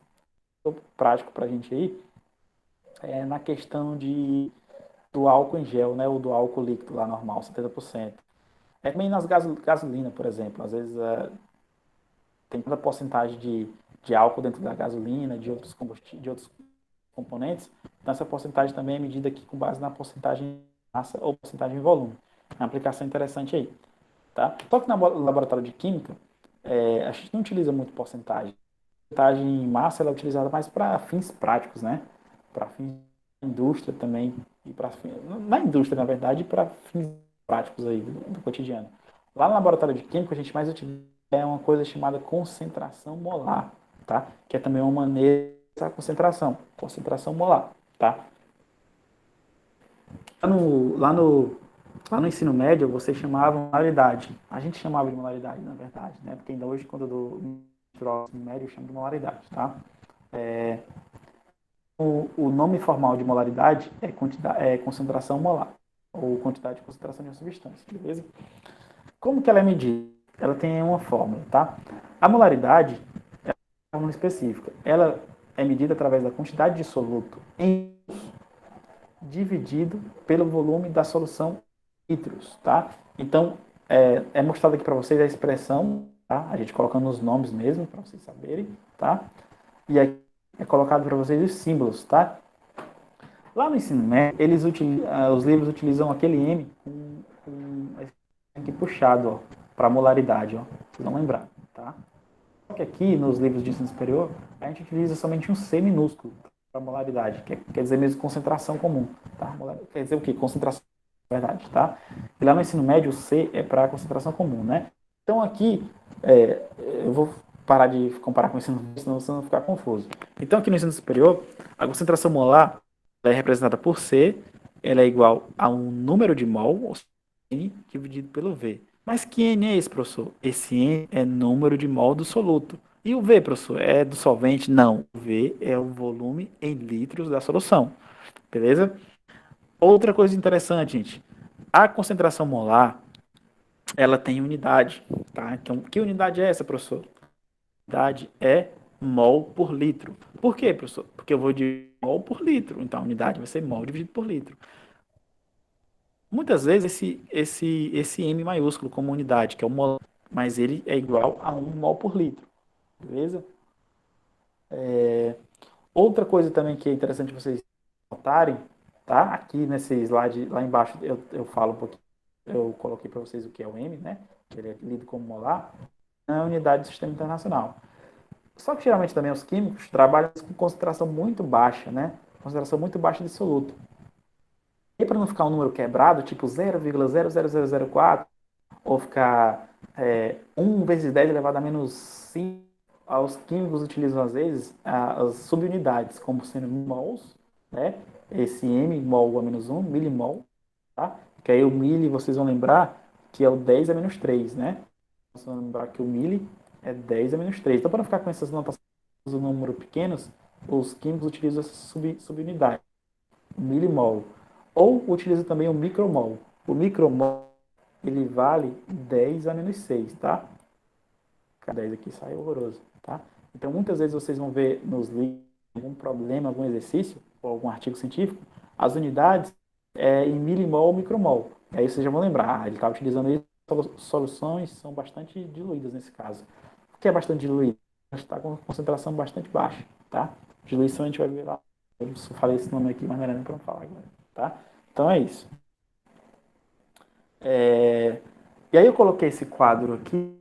Prático para a gente aí na questão do álcool em gel, né, ou do álcool líquido lá normal, 70%. É também nas gasolina, por exemplo, às vezes tem toda a porcentagem de álcool dentro da gasolina, de outros combustíveis, de outros componentes, então essa porcentagem também é medida aqui com base na porcentagem em massa ou porcentagem em volume. É uma aplicação interessante aí, tá? Só que no laboratório de química, a gente não utiliza muito porcentagem. A porcentagem em massa ela é utilizada mais para fins práticos, né? Para fins da indústria também, e para na indústria, na verdade, para fins práticos aí do cotidiano. Lá no laboratório de química, a gente mais utiliza uma coisa chamada concentração molar, tá? Que é também uma maneira dessa concentração molar, tá? Lá no ensino médio, vocês chamavam molaridade. A gente chamava de molaridade, na verdade, né? Porque ainda hoje, quando eu dou ensino médio, eu chamo de molaridade, tá? O nome formal de molaridade é concentração molar, ou quantidade de concentração de uma substância, beleza? Como que ela é medida? Ela tem uma fórmula, tá? A molaridade é uma fórmula específica. Ela é medida através da quantidade de soluto em dividido pelo volume da solução litros, tá? Então, é mostrado aqui para vocês a expressão, tá? A gente colocando os nomes mesmo, para vocês saberem, tá? E aqui é colocado para vocês os símbolos, tá? Lá no ensino médio, os livros utilizam aquele M com aqui puxado, ó, para molaridade, ó. Vocês vão lembrar, tá? Só que aqui, nos livros de ensino superior, a gente utiliza somente um C minúsculo para molaridade, que quer dizer mesmo concentração comum, tá? Quer dizer o quê? Concentração, na verdade, tá? E lá no ensino médio, o C é para concentração comum, né? Então aqui, eu vou parar de comparar com o ensino médio, senão você não ficar confuso. Então aqui no ensino superior, a concentração molar é representada por C, ela é igual a um número de mol, ou seja, N dividido pelo V. Mas que N é esse, professor? Esse N é número de mol do soluto. E o V, professor, é do solvente? Não. O V é o volume em litros da solução. Beleza? Outra coisa interessante, gente. A concentração molar, ela tem unidade, tá? Então, que unidade é essa, professor? A unidade é mol por litro. Por quê, professor? Porque eu vou de mol por litro. Então, a unidade vai ser mol dividido por litro. Muitas vezes esse M maiúsculo como unidade, que é o mol, mas ele é igual a 1 mol por litro. Beleza? Outra coisa também que é interessante vocês notarem, tá? Aqui nesse slide, lá embaixo, eu falo um pouquinho, eu coloquei para vocês o que é o M, né? Ele é lido como molar, é a unidade do sistema internacional. Só que geralmente também os químicos trabalham com concentração muito baixa, né? Concentração muito baixa de soluto. E para não ficar um número quebrado, tipo 0,00004, ou ficar 1 vezes 10 elevado a menos 5, os químicos utilizam às vezes as subunidades como sendo mols, né? Esse M, mol a menos 1, milimol, tá? Que aí o mili, vocês vão lembrar que é o 10 a menos 3, né? Vocês vão lembrar que o mili é 10 a menos 3. Então, para não ficar com essas notações do número pequenos, os químicos utilizam essa subunidade, milimol. Ou utilizam também o micromol. O micromol, ele vale 10 a menos 6, tá? 10 aqui sai horroroso, tá? Então, muitas vezes vocês vão ver nos livros algum problema, algum exercício, ou algum artigo científico, as unidades em milimol ou micromol. Aí vocês já vão lembrar, ele está utilizando isso, soluções são bastante diluídas nesse caso. O que é bastante diluído? Está com concentração bastante baixa, tá? Diluição a gente vai ver lá. Eu só falei esse nome aqui, mas não era nem para não falar agora, tá? Então é isso. E aí eu coloquei esse quadro aqui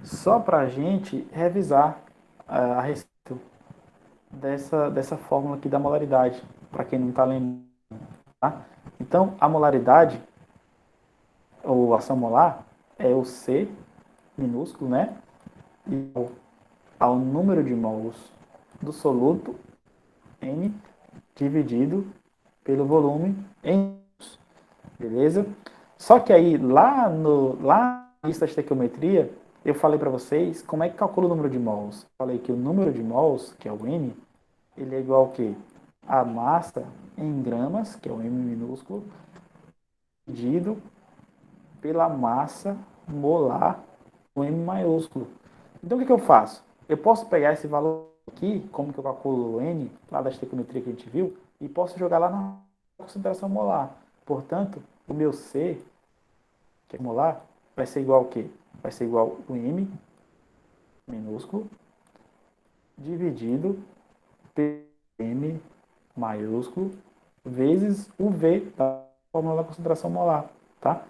só para a gente revisar a respeito dessa fórmula aqui da molaridade, para quem não está lembrando, tá? Então, a molaridade, ou ação molar, é o C minúsculo, né? E ao número de mols do soluto, N, dividido pelo volume em mols, beleza? Só que aí, lá na lista de estequiometria, eu falei para vocês como é que calcula o número de mols. Falei que o número de mols, que é o M, ele é igual ao quê? A massa em gramas, que é o M minúsculo, dividido pela massa molar, o M maiúsculo. Então, o que eu faço? Eu posso pegar esse valor aqui, como que eu calculo o N, lá da estequiometria que a gente viu, e posso jogar lá na concentração molar. Portanto, o meu C, que é molar, vai ser igual ao quê? Vai ser igual o M minúsculo dividido pelo M maiúsculo vezes o V da fórmula da concentração molar, tá?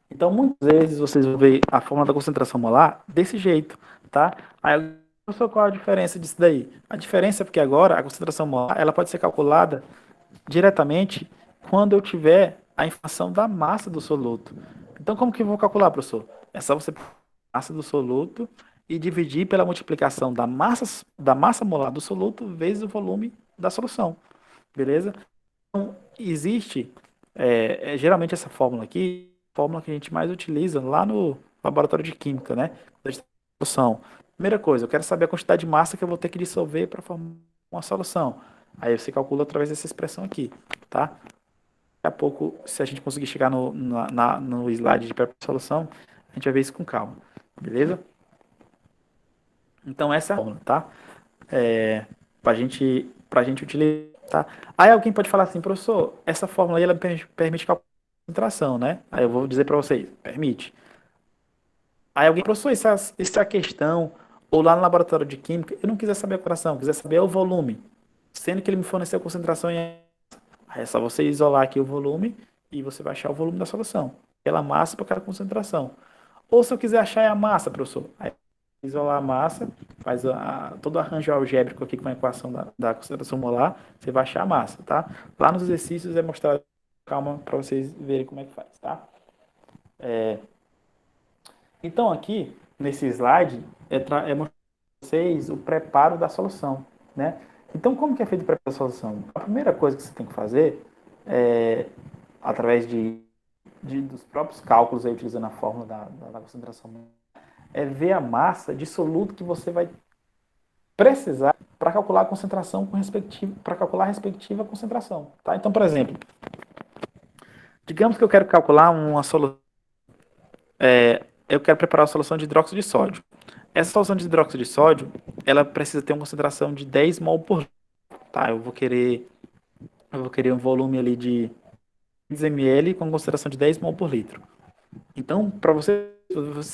Então, muitas vezes vocês vão ver a fórmula da concentração molar desse jeito, tá? Aí, professor, qual a diferença disso daí? A diferença é porque agora a concentração molar ela pode ser calculada diretamente quando eu tiver a informação da massa do soluto. Então, como que eu vou calcular, professor? É só você pegar a massa do soluto e dividir pela multiplicação da massa molar do soluto vezes o volume da solução, beleza? Então, existe geralmente essa fórmula aqui, fórmula que a gente mais utiliza lá no laboratório de química, né? Da solução. Primeira coisa, eu quero saber a quantidade de massa que eu vou ter que dissolver para formar uma solução. Aí você calcula através dessa expressão aqui, tá? Daqui a pouco, se a gente conseguir chegar no slide de pré-solução, a gente vai ver isso com calma, beleza? Então essa é a fórmula, tá? Pra gente utilizar, tá? Aí alguém pode falar assim, professor, essa fórmula aí ela permite calcular a concentração, né? Aí eu vou dizer para vocês, permite. Aí alguém, professor, isso é a questão, ou lá no laboratório de química, eu não quiser saber a concentração, quiser saber o volume, sendo que ele me forneceu a concentração em... Aí é só você isolar aqui o volume e você vai achar o volume da solução. Aquela massa para aquela concentração. Ou se eu quiser achar a massa, professor, aí isolar a massa, faz todo o arranjo algébrico aqui com a equação da concentração molar, você vai achar a massa, tá? Lá nos exercícios é mostrado, calma, para vocês verem como é que faz, tá? Então aqui, nesse slide, é mostrar para vocês o preparo da solução, né? Então, como que é feito o preparo da solução? A primeira coisa que você tem que fazer através dos próprios cálculos, aí, utilizando a fórmula da concentração, é ver a massa de soluto que você vai precisar para calcular a concentração para calcular a respectiva concentração, tá? Então, por exemplo, digamos que eu quero calcular uma solução, eu quero preparar a solução de hidróxido de sódio. Essa solução de hidróxido de sódio, ela precisa ter uma concentração de 10 mol por litro, tá? Eu vou querer um volume ali de 15 ml com concentração de 10 mol por litro. Então, para você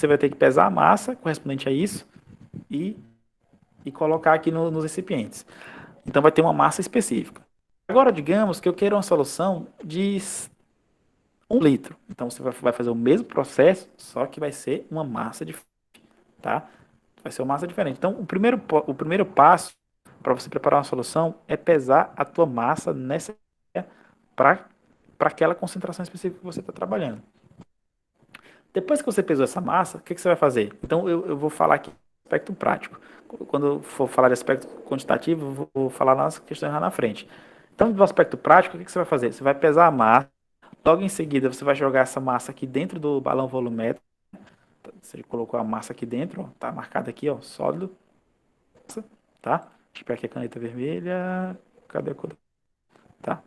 vai ter que pesar a massa correspondente a isso e colocar aqui nos recipientes. Então, vai ter uma massa específica. Agora, digamos que eu quero uma solução de 1 litro. Então, você vai fazer o mesmo processo, só que vai ser uma massa diferente, tá? Vai ser uma massa diferente. Então, o primeiro passo para você preparar uma solução é pesar a tua massa necessária para aquela concentração específica que você está trabalhando. Depois que você pesou essa massa, o que você vai fazer? Então, eu vou falar aqui aspecto prático. Quando eu for falar de aspecto quantitativo, eu vou falar nas questões lá na frente. Então, do aspecto prático, o que você vai fazer? Você vai pesar a massa, logo em seguida você vai jogar essa massa aqui dentro do balão volumétrico. Você colocou a massa aqui dentro, ó, tá marcado aqui, ó, sólido, tá? Deixa eu pegar aqui a caneta vermelha, cadê a cor? Tá?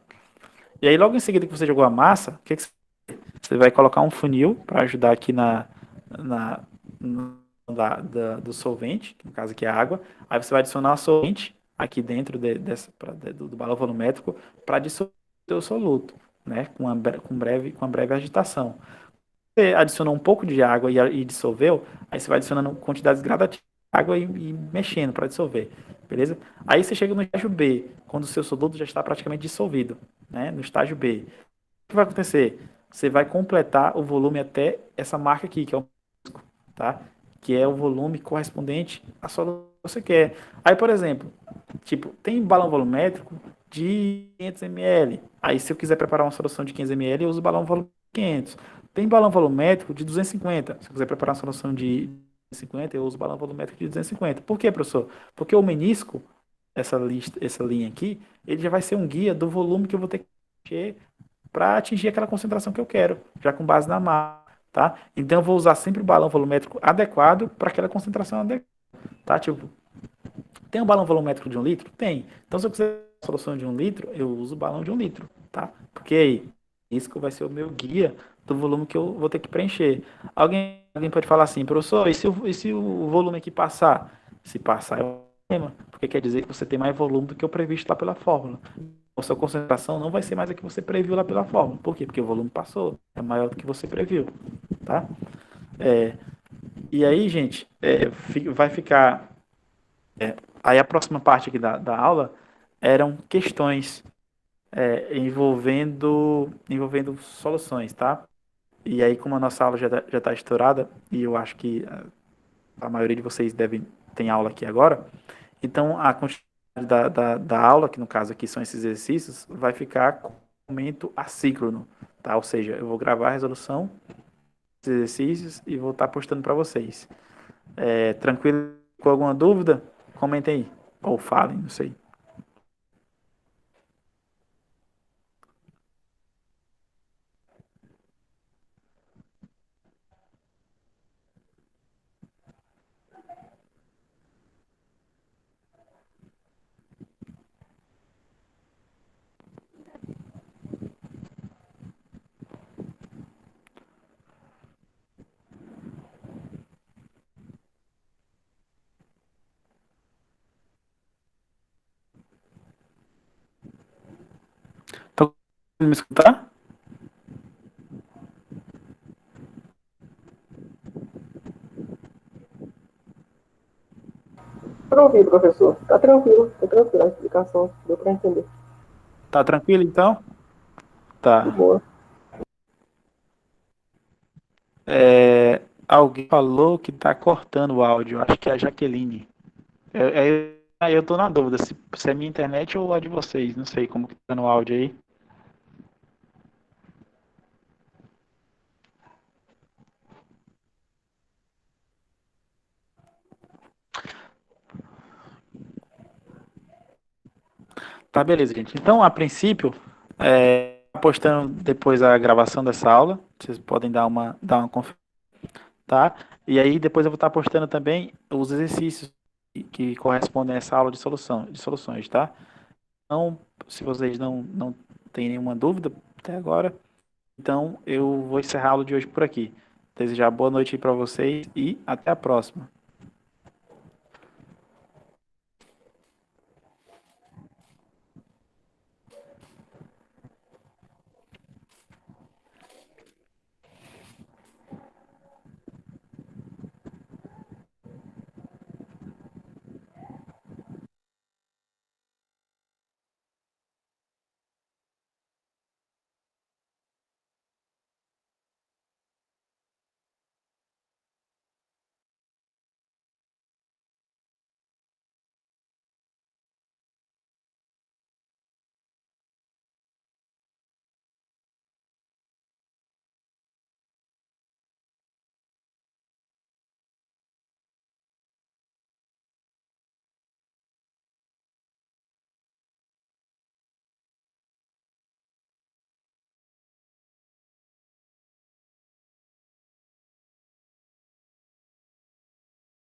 E aí, logo em seguida que você jogou a massa, o que você vai colocar um funil para ajudar aqui do solvente, que no caso aqui é a água. Aí você vai adicionar o solvente aqui dentro do balão volumétrico para dissolver o soluto, né? Com breve agitação. Você adicionou um pouco de água e dissolveu, aí você vai adicionando quantidades gradativas água e mexendo para dissolver, beleza? Aí você chega no estágio B, quando o seu soluto já está praticamente dissolvido, né? No estágio B. O que vai acontecer? Você vai completar o volume até essa marca aqui, que é o tá? Que é o volume correspondente à solução que você quer. Aí, por exemplo, tipo, tem balão volumétrico de 500 ml. Aí, se eu quiser preparar uma solução de 500 ml, eu uso o balão volumétrico de 500. Tem balão volumétrico de 250. Se eu quiser preparar uma solução de 250, eu uso o balão volumétrico de 250. Por quê, professor? Porque o menisco, essa linha aqui, ele já vai ser um guia do volume que eu vou ter que encher para atingir aquela concentração que eu quero, já com base na massa, tá? Então eu vou usar sempre o balão volumétrico adequado para aquela concentração adequada, tá? Tipo, tem um balão volumétrico de 1 litro? Tem. Então se eu quiser uma solução de 1 litro, eu uso o balão de 1 litro, tá? Porque aí, isso que vai ser o meu guia do volume que eu vou ter que preencher. Alguém pode falar assim, professor, e se o volume aqui passar? Se passar é um problema, porque quer dizer que você tem mais volume do que o previsto lá pela fórmula. A sua concentração não vai ser mais a que você previu lá pela fórmula. Por quê? Porque o volume passou, é maior do que você previu, tá? E aí, gente, vai ficar... aí a próxima parte aqui da aula eram questões envolvendo soluções, tá? E aí, como a nossa aula já está estourada, e eu acho que a maioria de vocês devem ter aula aqui agora, então a continuidade da aula, que no caso aqui são esses exercícios, vai ficar com momento assíncrono, tá? Ou seja, eu vou gravar a resolução dos exercícios e vou estar postando para vocês. Tranquilo? Com alguma dúvida? Comentem aí. Ou falem, não sei. Estão conseguindo me escutar? Para ouvir, professor. Tá tranquilo a explicação, deu para entender. Tá tranquilo, então? De Tá. boa. Alguém falou que tá cortando o áudio. Acho que é a Jaqueline. Aí eu tô na dúvida se é minha internet ou a de vocês. Não sei como que tá no áudio aí. Tá, beleza, gente. Então, a princípio, postando depois a gravação dessa aula. Vocês podem dar uma conferida, tá? E aí depois eu vou estar postando também os exercícios que correspondem a essa aula de soluções, tá? Então, se vocês não têm nenhuma dúvida até agora, então eu vou encerrar a aula de hoje por aqui. Desejar boa noite para vocês e até a próxima.